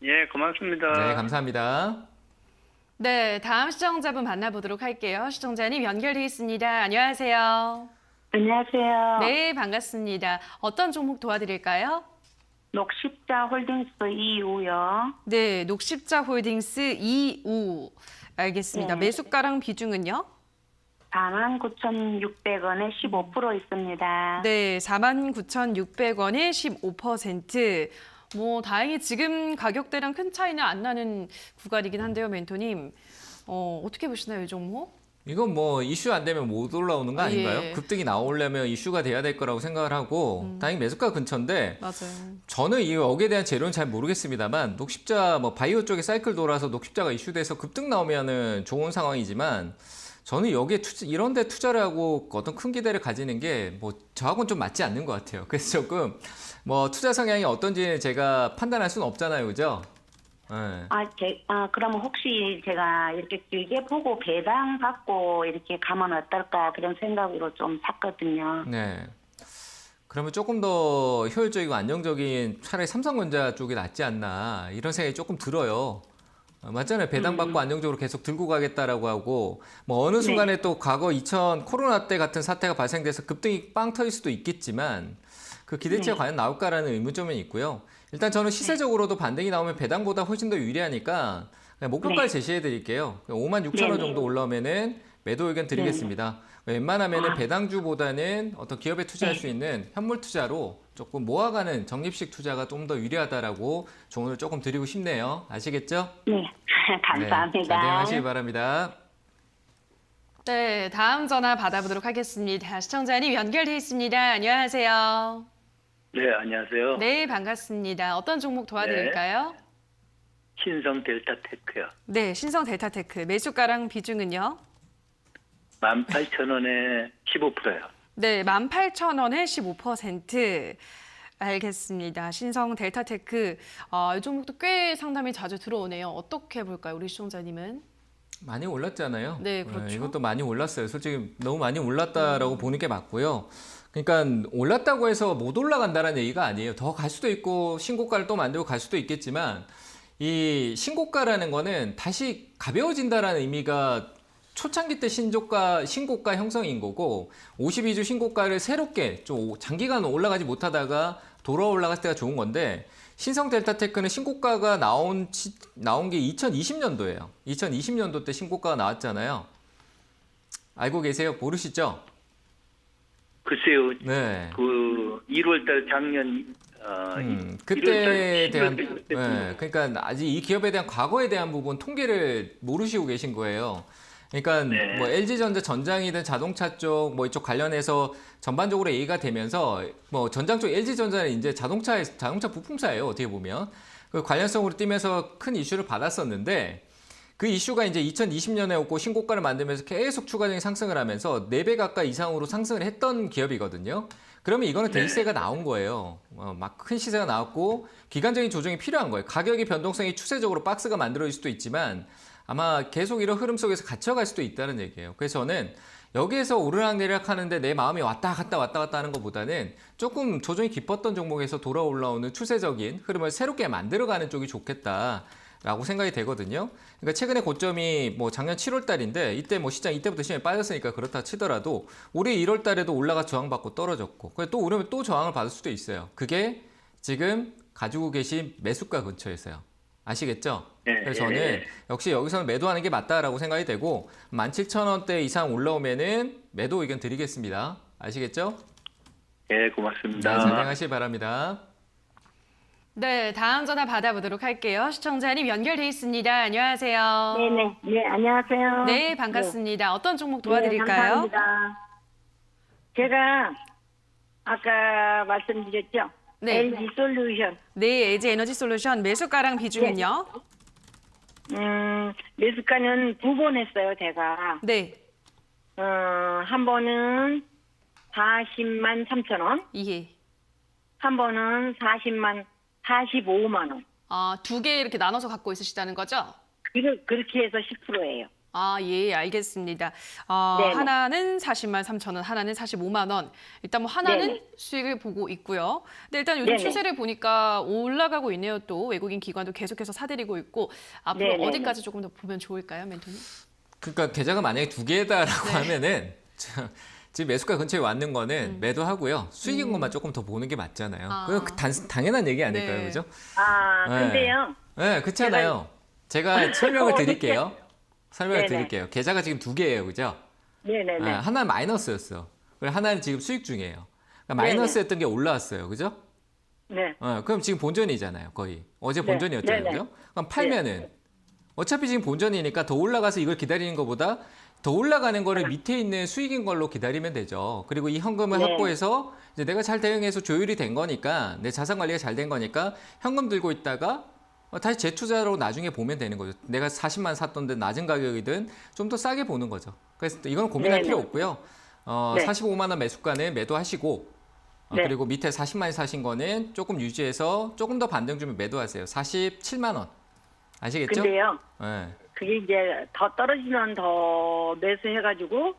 예, 고맙습니다. 네, 감사합니다. 네, 다음 시청자분 만나보도록 할게요. 시청자님 연결돼 있습니다. 안녕하세요. 안녕하세요. 네, 반갑습니다. 어떤 종목 도와드릴까요? 녹십자 홀딩스 이우요. 네, 녹십자 홀딩스 2우. 알겠습니다. 네. 매수가랑 비중은요? 49,600원에 15% 있습니다. 네, 49,600원에 15%. 뭐 다행히 지금 가격대랑 큰 차이는 안 나는 구간이긴 한데요, 멘토님. 어떻게 보시나요, 이 종목? 이건 뭐 이슈 안 되면 못 올라오는 거 아닌가요? 예. 급등이 나오려면 이슈가 돼야 될 거라고 생각을 하고 다행히 매수가 근처인데 맞아요. 저는 이 여기에 대한 재료는 잘 모르겠습니다만 녹십자 뭐 바이오 쪽에 사이클 돌아서 녹십자가 이슈돼서 급등 나오면은 좋은 상황이지만 저는 여기에 이런 데 투자를 하고 어떤 큰 기대를 가지는 게 뭐 저하고는 좀 맞지 않는 것 같아요. 그래서 조금 뭐 투자 성향이 어떤지 제가 판단할 수는 없잖아요, 그죠? 네. 그러면 혹시 제가 이렇게 길게 보고 배당 받고 이렇게 가면 어떨까 그런 생각으로 좀 샀거든요. 네. 그러면 조금 더 효율적이고 안정적인 차라리 삼성전자 쪽이 낫지 않나 이런 생각이 조금 들어요. 맞잖아요. 배당받고 안정적으로 계속 들고 가겠다라고 하고 뭐 어느 순간에 또 과거 2000 코로나 때 같은 사태가 발생돼서 급등이 빵 터질 수도 있겠지만 그 기대치가 과연 나올까라는 의문점은 있고요. 일단 저는 시세적으로도 반등이 나오면 배당보다 훨씬 더 유리하니까 그냥 목표가를 제시해 드릴게요. 56,000원 정도 올라오면은 매도 의견 드리겠습니다. 웬만하면은 배당주보다는 어떤 기업에 투자할 수 있는 현물 투자로 조금 모아가는 적립식 투자가 좀 더 유리하다라고 조언을 조금 드리고 싶네요. 아시겠죠? 네, 감사합니다. 네, 잘 대응하시기 바랍니다. 네, 다음 전화 받아보도록 하겠습니다. 시청자님 연결돼 있습니다. 안녕하세요. 네, 안녕하세요. 네, 반갑습니다. 어떤 종목 도와드릴까요? 신성 델타 테크요. 네, 신성 델타테크. 매수가랑 비중은요? 18,000원에 15%요. 네, 18,000원에 15%. 알겠습니다. 신성 델타테크. 이 종목도 꽤 상담이 자주 들어오네요. 어떻게 볼까요, 우리 시청자님은? 많이 올랐잖아요. 네, 그렇죠. 이것도 많이 올랐어요. 솔직히 너무 많이 올랐다라고 보는 게 맞고요. 그러니까 올랐다고 해서 못 올라간다는 얘기가 아니에요. 더 갈 수도 있고 신고가를 또 만들고 갈 수도 있겠지만 이 신고가라는 거는 다시 가벼워진다라는 의미가 초창기 때 신고가 형성인 거고 52주 신고가를 새롭게 좀 장기간 올라가지 못하다가 돌아 올라갔을 때가 좋은 건데 신성 델타테크는 신고가가 나온 게 2020년도예요. 2020년도 때 신고가가 나왔잖아요. 알고 계세요? 모르시죠? 글쎄요. 네. 그 1월달 작년 그때에 1월달 대한, 그때 그러니까 아직 이 기업에 대한 과거에 대한 부분 통계를 모르시고 계신 거예요. 그러니까 네. 뭐 LG전자 전장이든 자동차 쪽 뭐 이쪽 관련해서 전반적으로 얘기가 되면서 뭐 전장 쪽 LG전자는 이제 자동차 부품사예요. 어떻게 보면 그 관련성으로 뛰면서 큰 이슈를 받았었는데 그 이슈가 이제 2020년에 오고 신고가를 만들면서 계속 추가적인 상승을 하면서 4배 가까이 이상으로 상승을 했던 기업이거든요. 그러면 이거는 대시세가 나온 거예요. 막 큰 시세가 나왔고 기간적인 조정이 필요한 거예요. 가격의 변동성이 추세적으로 박스가 만들어질 수도 있지만 아마 계속 이런 흐름 속에서 갇혀갈 수도 있다는 얘기예요. 그래서 저는 여기에서 오르락내리락 하는데 내 마음이 왔다 갔다 하는 것보다는 조금 조정이 깊었던 종목에서 돌아 올라오는 추세적인 흐름을 새롭게 만들어가는 쪽이 좋겠다라고 생각이 되거든요. 그러니까 최근에 고점이 뭐 작년 7월 달인데 이때 뭐 시장 이때부터 시장이 빠졌으니까 그렇다 치더라도 올해 1월 달에도 올라가 저항받고 떨어졌고 또 오르면 또 저항을 받을 수도 있어요. 그게 지금 가지고 계신 매수가 근처에서요. 아시겠죠? 네, 그래서 저는 예. 역시 여기서는 매도하는 게 맞다라고 생각이 되고 17,000원대 이상 올라오면은 매도 의견 드리겠습니다. 아시겠죠? 예, 고맙습니다. 네, 잘 행하시기 바랍니다. 네, 다음 전화 받아보도록 할게요. 시청자님 연결돼 있습니다. 안녕하세요. 네네. 네, 안녕하세요. 네, 반갑습니다. 어떤 종목 네, 도와드릴까요? 감사합니다. 제가 아까 말씀드렸죠? 네. LG 솔루션. 네, LG 에너지 솔루션 매수가랑 비중은요? 매수가는 2번 했어요, 제가. 네, 한 번은 40만 3천 원, 예. 한 번은 45만 원. 아, 두 개 이렇게 나눠서 갖고 있으시다는 거죠? 그렇게 해서 10%예요. 아, 예, 알겠습니다. 네네. 하나는 40만 3천 원, 하나는 45만 원. 일단 뭐 하나는 네네. 수익을 보고 있고요. 근데 일단 요즘 네네. 추세를 보니까 올라가고 있네요. 또 외국인 기관도 계속해서 사들이고 있고 앞으로 네네네. 어디까지 조금 더 보면 좋을까요, 멘토님? 그러니까 계좌가 만약에 2개다라고 하면은 지금 매수가 근처에 왔는 거는 매도하고요. 수익인 것만 조금 더 보는 게 맞잖아요. 아. 그건 당연한 얘기 아닐까요, 네. 그죠? 아, 네. 근데요. 네, 그렇잖아요. 제가 설명을 드릴게요. 설명을 네네. 드릴게요. 계좌가 지금 2개예요, 그죠? 네네네. 네, 하나는 마이너스였어. 그리고 하나는 지금 수익 중이에요. 그러니까 마이너스였던 게 올라왔어요, 그죠? 네. 그럼 지금 본전이잖아요, 거의. 어제 네, 본전이었잖아요, 네네. 그죠? 그럼 팔면은 어차피 지금 본전이니까 더 올라가서 이걸 기다리는 것보다 더 올라가는 거를 밑에 있는 수익인 걸로 기다리면 되죠. 그리고 이 현금을 네. 확보해서 이제 내가 잘 대응해서 조율이 된 거니까 내 자산 관리가 잘 된 거니까 현금 들고 있다가 다시 재투자로 나중에 보면 되는 거죠. 내가 40만 샀던데 낮은 가격이든 좀 더 싸게 보는 거죠. 그래서 이건 고민할 네네. 필요 없고요. 네. 45만 원 매수가는 매도하시고 네. 그리고 밑에 40만 원 사신 거는 조금 유지해서 조금 더 반등 주면 매도하세요. 47만 원. 아시겠죠? 근데요. 네. 그게 이제 더 떨어지면 더 매수해가지고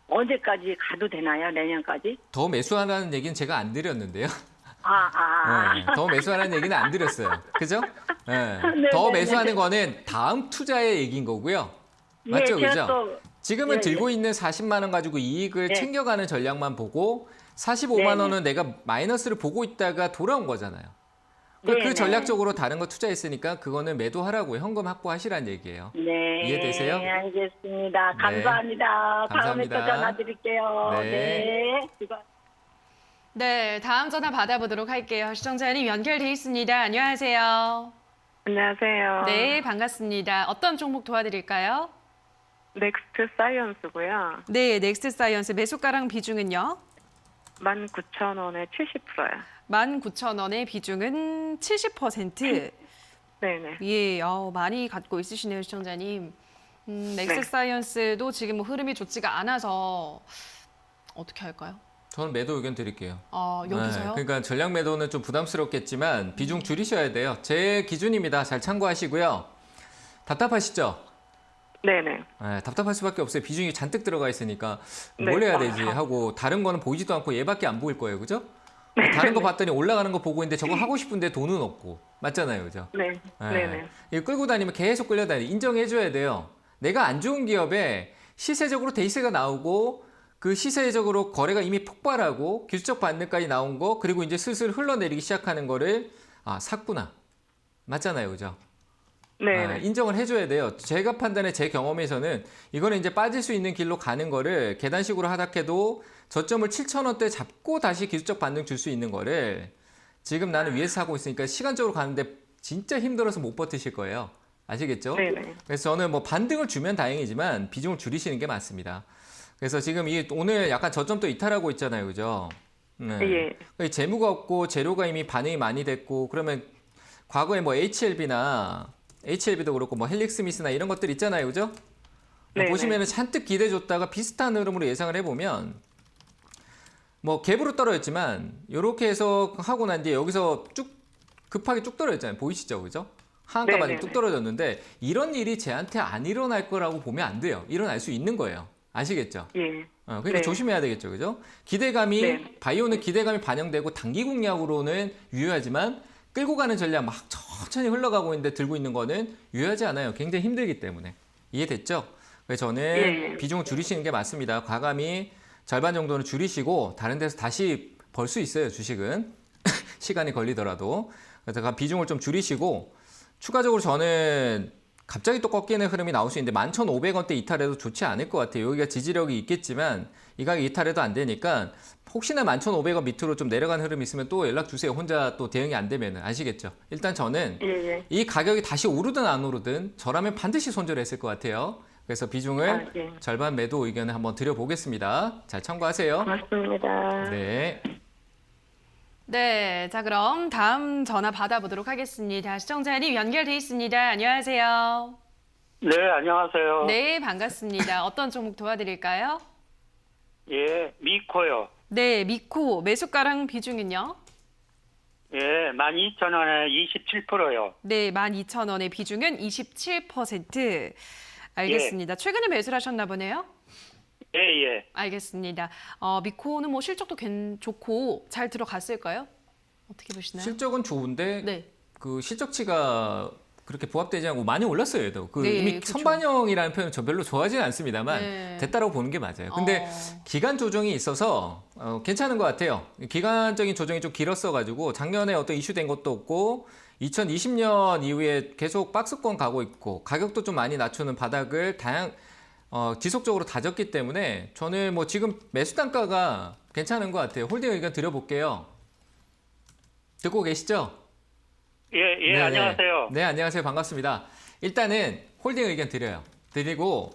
언제까지 가도 되나요? 내년까지? 더 매수하라는 얘기는 제가 안 드렸는데요. 네, 더 매수하라는 얘기는 안 드렸어요. 그죠? 네. 네, 더 네, 매수하는 네. 거는 다음 투자의 얘기인 거고요. 맞죠? 네, 제가 그죠? 또 지금은 네, 들고 있는 40만 원 가지고 이익을 네. 챙겨가는 전략만 보고 45만 네, 원은 내가 마이너스를 보고 있다가 돌아온 거잖아요. 네, 그 네. 전략적으로 다른 거 투자했으니까 그거는 매도하라고 현금 확보하시라는 얘기예요. 네. 이해되세요? 알겠습니다. 네. 감사합니다. 다음에 또 감사합니다. 전화 드릴게요. 네. 네. 네, 다음 전화 받아보도록 할게요. 시청자님 연결돼 있습니다. 안녕하세요. 안녕하세요. 네, 반갑습니다. 어떤 종목 도와드릴까요? 넥스트 사이언스고요. 네, 넥스트 사이언스 매수가랑 비중은요? 19,000원에 70%요. 19,000원의 비중은 70%. 네네. 예, 많이 갖고 있으시네요, 시청자님. 넥스트 네. 사이언스도 지금 뭐 흐름이 좋지가 않아서 어떻게 할까요? 저는 매도 의견 드릴게요. 여기서요? 그러니까 전략 매도는 좀 부담스럽겠지만 비중 줄이셔야 돼요. 제 기준입니다. 잘 참고하시고요. 답답하시죠? 네네. 답답할 수밖에 없어요. 비중이 잔뜩 들어가 있으니까 뭘 네. 해야 되지 하고 다른 거는 보이지도 않고 얘밖에 안 보일 거예요. 그죠? 다른 거 봤더니 올라가는 거 보고 있는데 저거 하고 싶은데 돈은 없고. 맞잖아요. 그죠? 네. 네네. 이거 끌고 다니면 계속 끌려다니. 인정해줘야 돼요. 내가 안 좋은 기업에 시세적으로 데이세가 나오고 그 시세적으로 거래가 이미 폭발하고 기술적 반등까지 나온 거 그리고 이제 슬슬 흘러내리기 시작하는 거를 샀구나. 맞잖아요. 그죠? 네. 인정을 해줘야 돼요. 제가 판단해 제 경험에서는 이거는 이제 빠질 수 있는 길로 가는 거를 계단식으로 하락해도 저점을 7,000원대 잡고 다시 기술적 반등 줄 수 있는 거를 지금 나는 위에서 하고 있으니까 시간적으로 가는데 진짜 힘들어서 못 버티실 거예요. 아시겠죠? 네네. 그래서 저는 뭐 반등을 주면 다행이지만 비중을 줄이시는 게 맞습니다. 그래서 지금 오늘 약간 저점 또 이탈하고 있잖아요. 그죠? 네. 예. 재무가 없고 재료가 이미 반응이 많이 됐고 그러면 과거에 뭐 HLB도 그렇고 뭐 헬릭스미스나 이런 것들 있잖아요. 그죠? 네네. 보시면은 잔뜩 기대 줬다가 비슷한 흐름으로 예상을 해보면 뭐 갭으로 떨어졌지만 이렇게 해서 하고 난 뒤에 여기서 급하게 쭉 떨어졌잖아요. 보이시죠? 그죠? 하한가 반응 네네네. 뚝 떨어졌는데 이런 일이 쟤한테 안 일어날 거라고 보면 안 돼요. 일어날 수 있는 거예요. 아시겠죠? 예. 그러니까 네. 조심해야 되겠죠. 그죠? 기대감이 네. 바이오는 기대감이 반영되고 단기 공략으로는 유효하지만 끌고 가는 전략 막 천천히 흘러가고 있는데 들고 있는 거는 유효하지 않아요. 굉장히 힘들기 때문에. 이해됐죠? 그래서 저는 예. 비중을 줄이시는 게 맞습니다. 과감히 절반 정도는 줄이시고 다른 데서 다시 벌 수 있어요. 주식은. 시간이 걸리더라도. 그래서 비중을 좀 줄이시고 추가적으로 저는 갑자기 또 꺾이는 흐름이 나올 수 있는데 11,500원대 이탈해도 좋지 않을 것 같아요. 여기가 지지력이 있겠지만 이 가격 이탈해도 안 되니까 혹시나 11,500원 밑으로 좀 내려간 흐름이 있으면 또 연락 주세요. 혼자 또 대응이 안 되면은. 아시겠죠? 일단 저는 예. 이 가격이 다시 오르든 안 오르든 저라면 반드시 손절했을 것 같아요. 그래서 비중을 예. 절반 매도 의견을 한번 드려보겠습니다. 잘 참고하세요. 고맙습니다. 네. 네, 자 그럼 다음 전화 받아보도록 하겠습니다. 시청자님 연결돼 있습니다. 안녕하세요. 네, 안녕하세요. 네, 반갑습니다. 어떤 종목 도와드릴까요? 예, 미코요. 네, 미코 매수가랑 비중은요? 예, 12,000원에 27%요. 네, 12,000원의 비중은 27%. 알겠습니다. 최근에 매수를 하셨나 보네요. 예, 예. 알겠습니다. 미코는 뭐 실적도 좋고 잘 들어갔을까요? 어떻게 보시나요? 실적은 좋은데 네. 그 실적치가 그렇게 부합되지 않고 많이 올랐어요. 얘도. 네, 이미 그쵸. 선반영이라는 표현 저 별로 좋아하지는 않습니다만 네. 됐다라고 보는 게 맞아요. 근데 기간 조정이 있어서 괜찮은 것 같아요. 기간적인 조정이 좀 길었어가지고 작년에 어떤 이슈된 것도 없고 2020년 이후에 계속 박스권 가고 있고 가격도 좀 많이 낮추는 바닥을 지속적으로 다졌기 때문에 저는 뭐 지금 매수 단가가 괜찮은 것 같아요. 홀딩 의견 드려볼게요. 듣고 계시죠? 예, 예, 네네. 안녕하세요. 네, 안녕하세요. 반갑습니다. 일단은 홀딩 의견 드리고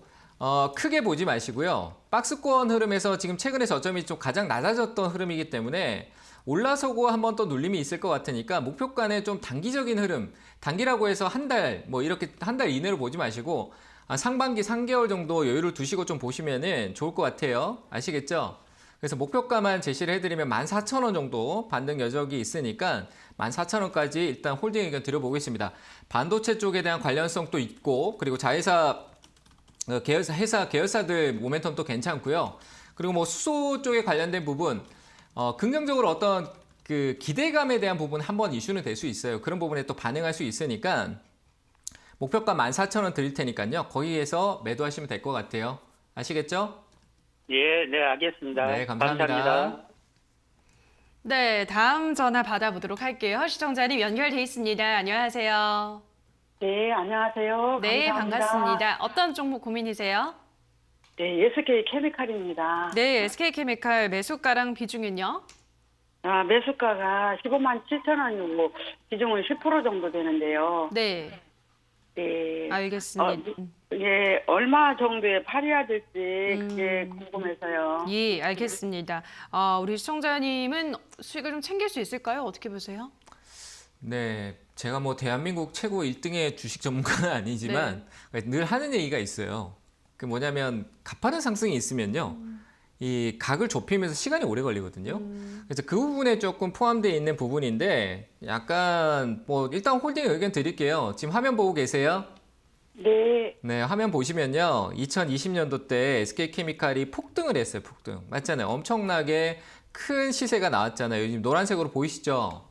크게 보지 마시고요. 박스권 흐름에서 지금 최근에 저점이 좀 가장 낮아졌던 흐름이기 때문에 올라서고 한번 또 눌림이 있을 것 같으니까 목표가는 좀 단기적인 흐름, 단기라고 해서 한 달, 뭐 이렇게 한 달 이내로 보지 마시고 상반기 3개월 정도 여유를 두시고 좀 보시면은 좋을 것 같아요. 아시겠죠? 그래서 목표가만 제시를 해드리면 14,000원 정도 반등 여력이 있으니까 14,000원까지 일단 홀딩 의견 드려보겠습니다. 반도체 쪽에 대한 관련성도 있고 그리고 자회사 계열사들 모멘텀도 괜찮고요. 그리고 뭐 수소 쪽에 관련된 부분 긍정적으로 어떤 그 기대감에 대한 부분 한번 이슈는 될 수 있어요. 그런 부분에 또 반응할 수 있으니까 목표가 14,000원 드릴 테니까요. 거기에서 매도하시면 될 것 같아요. 아시겠죠? 예, 네, 알겠습니다. 네, 감사합니다. 네, 다음 전화 받아보도록 할게요. 시청자님 연결돼 있습니다. 안녕하세요. 네, 안녕하세요. 네, 감사합니다. 반갑습니다. 어떤 종목 고민이세요? 네, SK 케미칼입니다. 네, SK케미칼 매수가랑 비중은요? 매수가가 15만 7천 원이고 비중은 10% 정도 되는데요. 네, 네. 알겠습니다. 예, 얼마 정도에 팔아야 될지 그게 궁금해서요. 예, 알겠습니다. 우리 시청자님은 수익을 좀 챙길 수 있을까요? 어떻게 보세요? 네, 제가 뭐 대한민국 최고 1등의 주식 전문가는 아니지만 늘 하는 얘기가 있어요. 그 뭐냐면 가파른 상승이 있으면요. 이 각을 좁히면서 시간이 오래 걸리거든요. 그래서 그 부분에 조금 포함되어 있는 부분인데 약간 뭐 일단 홀딩 의견 드릴게요. 지금 화면 보고 계세요? 네, 네, 화면 보시면요. 2020년도 때 SK케미칼이 폭등을 했어요. 폭등. 맞잖아요. 엄청나게 큰 시세가 나왔잖아요. 요즘 노란색으로 보이시죠?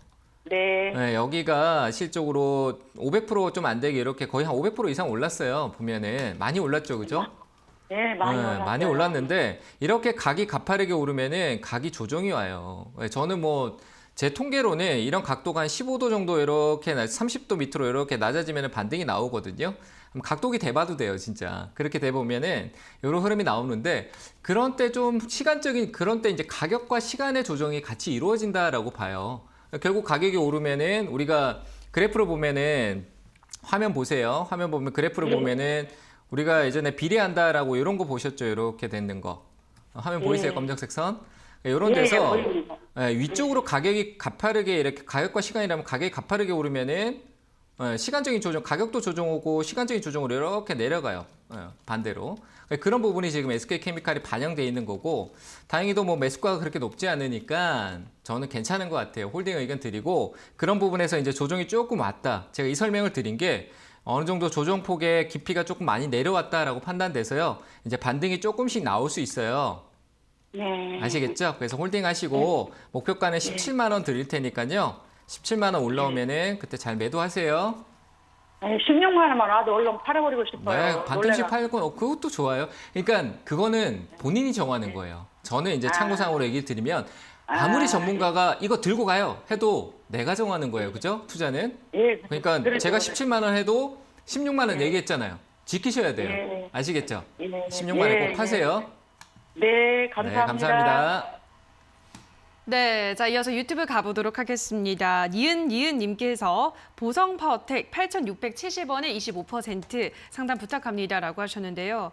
네, 네, 여기가 실적으로 500% 좀 안 되게 이렇게 거의 한 500% 이상 올랐어요. 보면은 많이 올랐죠, 그죠? 네, 많이 올랐어요. 많이 올랐는데 이렇게 각이 가파르게 오르면은 각이 조정이 와요. 저는 뭐 제 통계로는 이런 각도가 한 15도 정도 이렇게 30도 밑으로 이렇게 낮아지면 반등이 나오거든요. 각도기 대봐도 돼요, 진짜. 그렇게 돼보면은 이런 흐름이 나오는데 그런 때 좀 시간적인 그런 때 이제 가격과 시간의 조정이 같이 이루어진다라고 봐요. 결국 가격이 오르면은 우리가 그래프를 보면은 화면 보세요. 화면 보면 그래프를 보면은 우리가 예전에 비례한다라고 이런 거 보셨죠? 이렇게 되는 거. 화면 보이세요? 검정색 선? 이런 데서 위쪽으로 가격이 가파르게 이렇게 가격과 시간이라면 가격이 가파르게 오르면은 시간적인 조정, 가격도 조정오고 시간적인 조정으로 이렇게 내려가요. 반대로. 그런 부분이 지금 SK케미칼이 반영돼 있는 거고 다행히도 뭐 매수가가 그렇게 높지 않으니까 저는 괜찮은 것 같아요. 홀딩 의견 드리고 그런 부분에서 이제 조정이 조금 왔다. 제가 이 설명을 드린 게 어느 정도 조정폭의 깊이가 조금 많이 내려왔다라고 판단돼서요. 이제 반등이 조금씩 나올 수 있어요. 네. 아시겠죠? 그래서 홀딩 하시고 목표가는 17만 원 드릴 테니까요. 17만 원 올라오면은 그때 잘 매도하세요. 16만 원만 와도 얼른 팔아버리고 싶어요. 네, 반등씩 놀래가. 팔고 그것도 좋아요. 그러니까 그거는 본인이 정하는 거예요. 저는 이제 참고상으로 얘기 드리면 아무리 전문가가 이거 들고 가요 해도 내가 정하는 거예요. 그죠? 투자는. 예, 그러니까 그래도 제가 그래요. 17만 원 해도 16만 원 얘기했잖아요. 지키셔야 돼요. 예. 아시겠죠? 예. 16만 원에 꼭 파세요. 네, 감사합니다. 네, 감사합니다. 네, 자 이어서 유튜브 가보도록 하겠습니다. 니은님께서 보성 파워텍 8,670원에 25% 상담 부탁합니다라고 하셨는데요.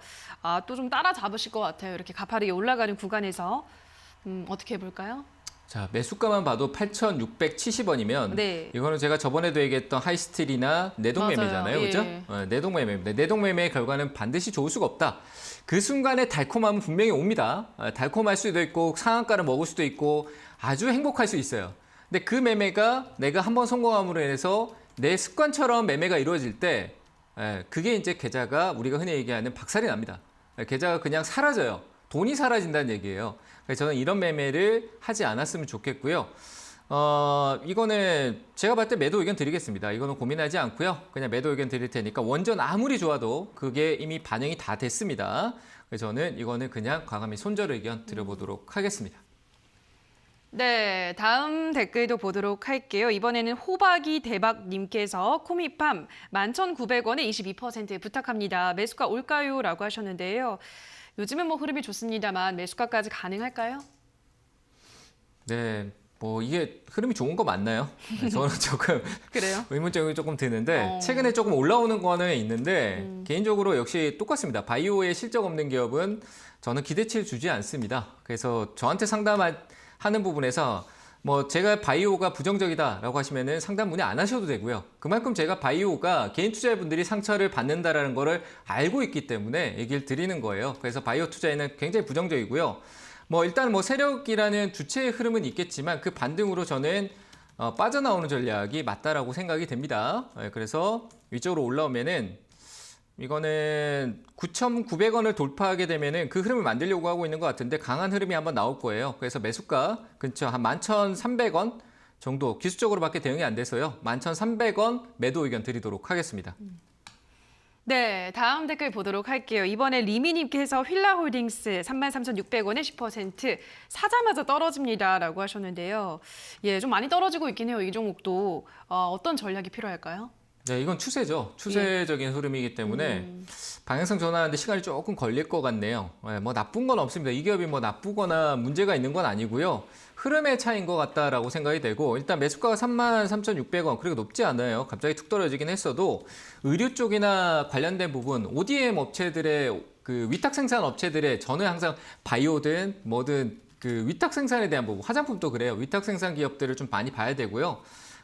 또 좀 따라잡으실 것 같아요. 이렇게 가파르게 올라가는 구간에서 어떻게 해볼까요? 자, 매수가만 봐도 8,670원이면 네. 이거는 제가 저번에도 얘기했던 하이스틸이나 내동매매잖아요. 맞아요. 그죠? 예. 내동매매입니다. 내동매매의 결과는 반드시 좋을 수가 없다. 그 순간에 달콤함은 분명히 옵니다. 달콤할 수도 있고 상한가를 먹을 수도 있고 아주 행복할 수 있어요. 근데 그 매매가 내가 한번 성공함으로 인해서 내 습관처럼 매매가 이루어질 때 그게 이제 계좌가 우리가 흔히 얘기하는 박살이 납니다. 계좌가 그냥 사라져요. 돈이 사라진다는 얘기예요. 그래서 저는 이런 매매를 하지 않았으면 좋겠고요. 이거는 제가 봤을 때 매도 의견 드리겠습니다. 이거는 고민하지 않고요. 그냥 매도 의견 드릴 테니까 원전 아무리 좋아도 그게 이미 반영이 다 됐습니다. 그래서 저는 이거는 그냥 과감히 손절 의견 드려보도록 하겠습니다. 네, 다음 댓글도 보도록 할게요. 이번에는 호박이 대박님께서 코미팜 11,900원에 22% 부탁합니다. 매수가 올까요? 라고 하셨는데요. 요즘은 뭐 흐름이 좋습니다만 매수가까지 가능할까요? 네, 뭐 이게 흐름이 좋은 거 맞나요? 저는 조금 그래요? 의문점이 조금 드는데 최근에 조금 올라오는 거는 있는데 개인적으로 역시 똑같습니다. 바이오에 실적 없는 기업은 저는 기대치를 주지 않습니다. 그래서 저한테 상담하는 부분에서 뭐 제가 바이오가 부정적이다라고 하시면은 상담 문의 안 하셔도 되고요. 그만큼 제가 바이오가 개인 투자자분들이 상처를 받는다라는 거를 알고 있기 때문에 얘기를 드리는 거예요. 그래서 바이오 투자에는 굉장히 부정적이고요. 뭐 일단 뭐 세력이라는 주체의 흐름은 있겠지만 그 반등으로 저는 빠져나오는 전략이 맞다라고 생각이 됩니다. 그래서 위쪽으로 올라오면은 이거는 9,900원을 돌파하게 되면은 그 흐름을 만들려고 하고 있는 것 같은데 강한 흐름이 한번 나올 거예요. 그래서 매수가 근처 한 11,300원 정도 기술적으로밖에 대응이 안 돼서요. 11,300원 매도 의견 드리도록 하겠습니다. 네, 다음 댓글 보도록 할게요. 이번에 리미님께서 휠라홀딩스 33,600원에 10% 사자마자 떨어집니다라고 하셨는데요. 예, 좀 많이 떨어지고 있긴 해요. 이 종목도 어떤 전략이 필요할까요? 네, 이건 추세죠. 추세적인 흐름이기 때문에 방향성 전환하는데 시간이 조금 걸릴 것 같네요. 뭐 나쁜 건 없습니다. 이 기업이 뭐 나쁘거나 문제가 있는 건 아니고요. 흐름의 차이인 것 같다라고 생각이 되고 일단 매수가가 33,600원 그리고 높지 않아요. 갑자기 툭 떨어지긴 했어도 의류 쪽이나 관련된 부분 ODM 업체들의 그 위탁 생산 업체들의 저는 항상 바이오든 뭐든 그 위탁 생산에 대한 부분 화장품도 그래요. 위탁 생산 기업들을 좀 많이 봐야 되고요.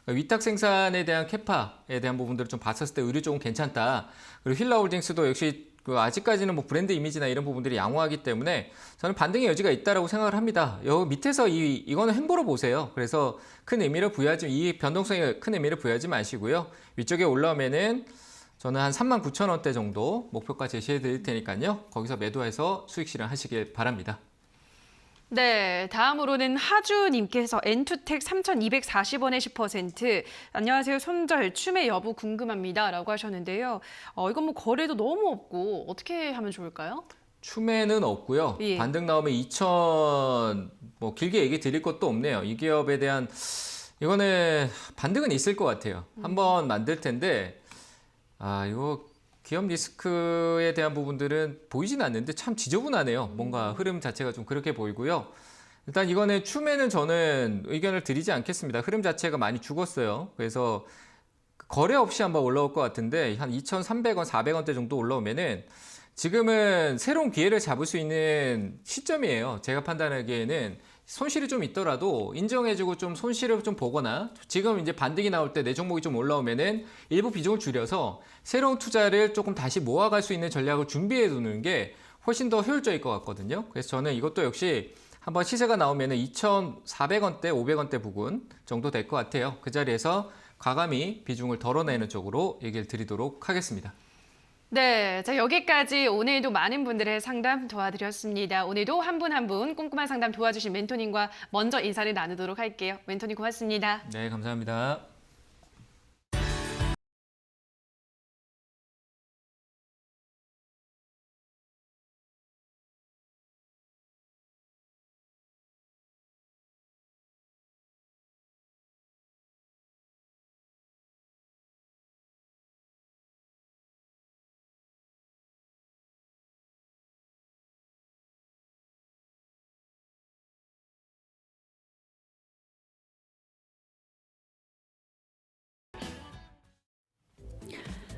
위탁 생산에 대한 캐파에 대한 부분들을 좀 봤었을 때 의류 쪽은 괜찮다. 그리고 휠라홀딩스도 역시 그 아직까지는 뭐 브랜드 이미지나 이런 부분들이 양호하기 때문에 저는 반등의 여지가 있다라고 생각을 합니다. 여기 밑에서 이거는 횡보로 보세요. 그래서 큰 의미를 부여하지 이 변동성에 큰 의미를 부여하지 마시고요. 위쪽에 올라오면은 저는 한 39,000원대 정도 목표가 제시해 드릴 테니까요. 거기서 매도해서 수익 실현하시길 바랍니다. 네, 다음으로는 하주님께서 엔투텍 3,240원에 10% 안녕하세요. 손절 추매 여부 궁금합니다. 라고 하셨는데요. 이건 뭐 거래도 너무 없고 어떻게 하면 좋을까요? 추매는 없고요. 예. 반등 나오면 2,000 뭐 길게 얘기 드릴 것도 없네요. 이 기업에 대한 이거는 반등은 있을 것 같아요. 한번 만들 텐데 이거 기업 리스크에 대한 부분들은 보이진 않는데 참 지저분하네요. 뭔가 흐름 자체가 좀 그렇게 보이고요. 일단 이거는 추매는 저는 의견을 드리지 않겠습니다. 흐름 자체가 많이 죽었어요. 그래서 거래 없이 한번 올라올 것 같은데 한 2,300원, 400원대 정도 올라오면은 지금은 새로운 기회를 잡을 수 있는 시점이에요. 제가 판단하기에는 손실이 좀 있더라도 인정해주고 좀 손실을 좀 보거나 지금 이제 반등이 나올 때 내 종목이 좀 올라오면은 일부 비중을 줄여서 새로운 투자를 조금 다시 모아갈 수 있는 전략을 준비해 두는 게 훨씬 더 효율적일 것 같거든요. 그래서 저는 이것도 역시 한번 시세가 나오면은 2,400원대, 500원대 부근 정도 될 것 같아요. 그 자리에서 과감히 비중을 덜어내는 쪽으로 얘기를 드리도록 하겠습니다. 네, 자 여기까지 오늘도 많은 분들의 상담 도와드렸습니다. 오늘도 한 분 한 분 꼼꼼한 상담 도와주신 멘토님과 먼저 인사를 나누도록 할게요. 멘토님 고맙습니다. 네, 감사합니다.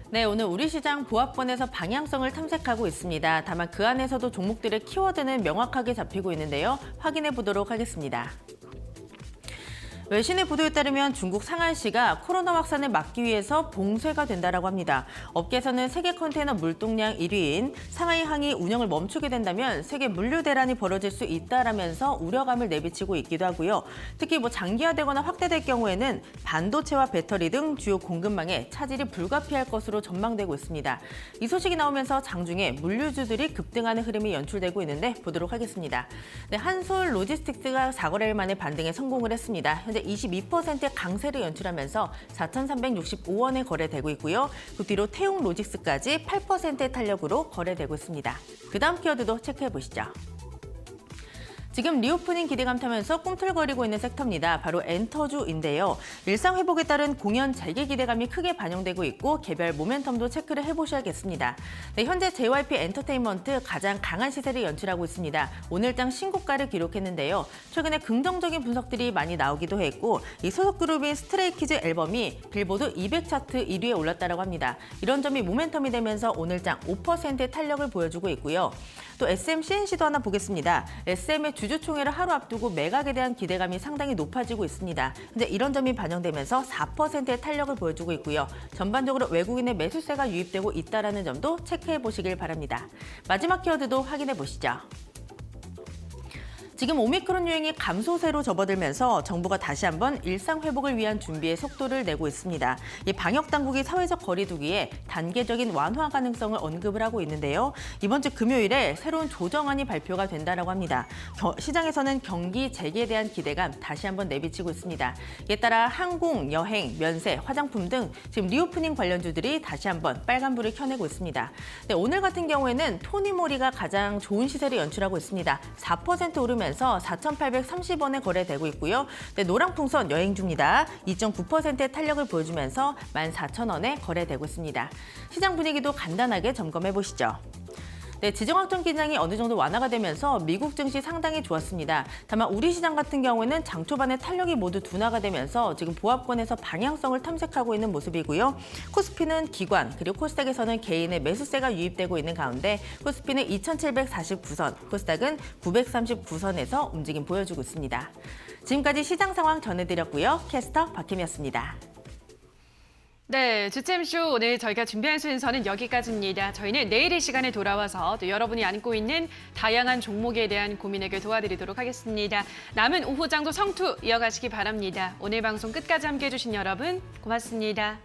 네, 오늘 우리 시장 보합권에서 방향성을 탐색하고 있습니다. 다만 그 안에서도 종목들의 키워드는 명확하게 잡히고 있는데요. 확인해 보도록 하겠습니다. 외신의 보도에 따르면 중국 상하이시가 코로나 확산을 막기 위해서 봉쇄가 된다라고 합니다. 업계에서는 세계 컨테이너 물동량 1위인 상하이항이 운영을 멈추게 된다면 세계 물류 대란이 벌어질 수 있다라면서 우려감을 내비치고 있기도 하고요. 특히 장기화되거나 확대될 경우에는 반도체와 배터리 등 주요 공급망에 차질이 불가피할 것으로 전망되고 있습니다. 이 소식이 나오면서 장중에 물류주들이 급등하는 흐름이 연출되고 있는데 보도록 하겠습니다. 네, 한솔 로지스틱스가 4거래일 만에 반등에 성공을 했습니다. 현재 22%의 강세를 연출하면서 4,365원에 거래되고 있고요. 그 뒤로 태웅 로직스까지 8%의 탄력으로 거래되고 있습니다. 그 다음 키워드도 체크해 보시죠. 지금 리오프닝 기대감 타면서 꿈틀거리고 있는 섹터입니다. 바로 엔터주인데요. 일상 회복에 따른 공연 재개 기대감이 크게 반영되고 있고 개별 모멘텀도 체크를 해보셔야겠습니다. 네, 현재 JYP 엔터테인먼트 가장 강한 시세를 연출하고 있습니다. 오늘장 신고가를 기록했는데요. 최근에 긍정적인 분석들이 많이 나오기도 했고 이 소속 그룹인 스트레이키즈 앨범이 빌보드 200 차트 1위에 올랐다고 합니다. 이런 점이 모멘텀이 되면서 오늘장 5%의 탄력을 보여주고 있고요. 또 SM CNC도 하나 보겠습니다. SM의 주주총회를 하루 앞두고 매각에 대한 기대감이 상당히 높아지고 있습니다. 현재 이런 점이 반영되면서 4%의 탄력을 보여주고 있고요. 전반적으로 외국인의 매수세가 유입되고 있다는 점도 체크해 보시길 바랍니다. 마지막 키워드도 확인해 보시죠. 지금 오미크론 유행이 감소세로 접어들면서 정부가 다시 한번 일상 회복을 위한 준비에 속도를 내고 있습니다. 이 방역 당국이 사회적 거리두기에 단계적인 완화 가능성을 언급을 하고 있는데요. 이번 주 금요일에 새로운 조정안이 발표가 된다라고 합니다. 시장에서는 경기 재개에 대한 기대감 다시 한번 내비치고 있습니다. 이에 따라 항공, 여행, 면세, 화장품 등 지금 리오프닝 관련주들이 다시 한번 빨간불을 켜내고 있습니다. 네, 오늘 같은 경우에는 토니모리가 가장 좋은 시세를 연출하고 있습니다. 4% 오르면 4,830원에 거래되고 있고요. 네, 노랑풍선 여행 중입니다. 2.9%의 탄력을 보여주면서 14,000원에 거래되고 있습니다. 시장 분위기도 간단하게 점검해 보시죠. 네, 지정학적 긴장이 어느 정도 완화가 되면서 미국 증시 상당히 좋았습니다. 다만 우리 시장 같은 경우에는 장 초반에 탄력이 모두 둔화가 되면서 지금 보합권에서 방향성을 탐색하고 있는 모습이고요. 코스피는 기관, 그리고 코스닥에서는 개인의 매수세가 유입되고 있는 가운데 코스피는 2,749선, 코스닥은 939선에서 움직임 보여주고 있습니다. 지금까지 시장 상황 전해드렸고요. 캐스터 박혜미였습니다. 네, 주챔쇼 오늘 저희가 준비한 순서는 여기까지입니다. 저희는 내일 이 시간에 돌아와서 또 여러분이 안고 있는 다양한 종목에 대한 고민 해결 도와드리도록 하겠습니다. 남은 오후장도 성투 이어가시기 바랍니다. 오늘 방송 끝까지 함께해 주신 여러분 고맙습니다.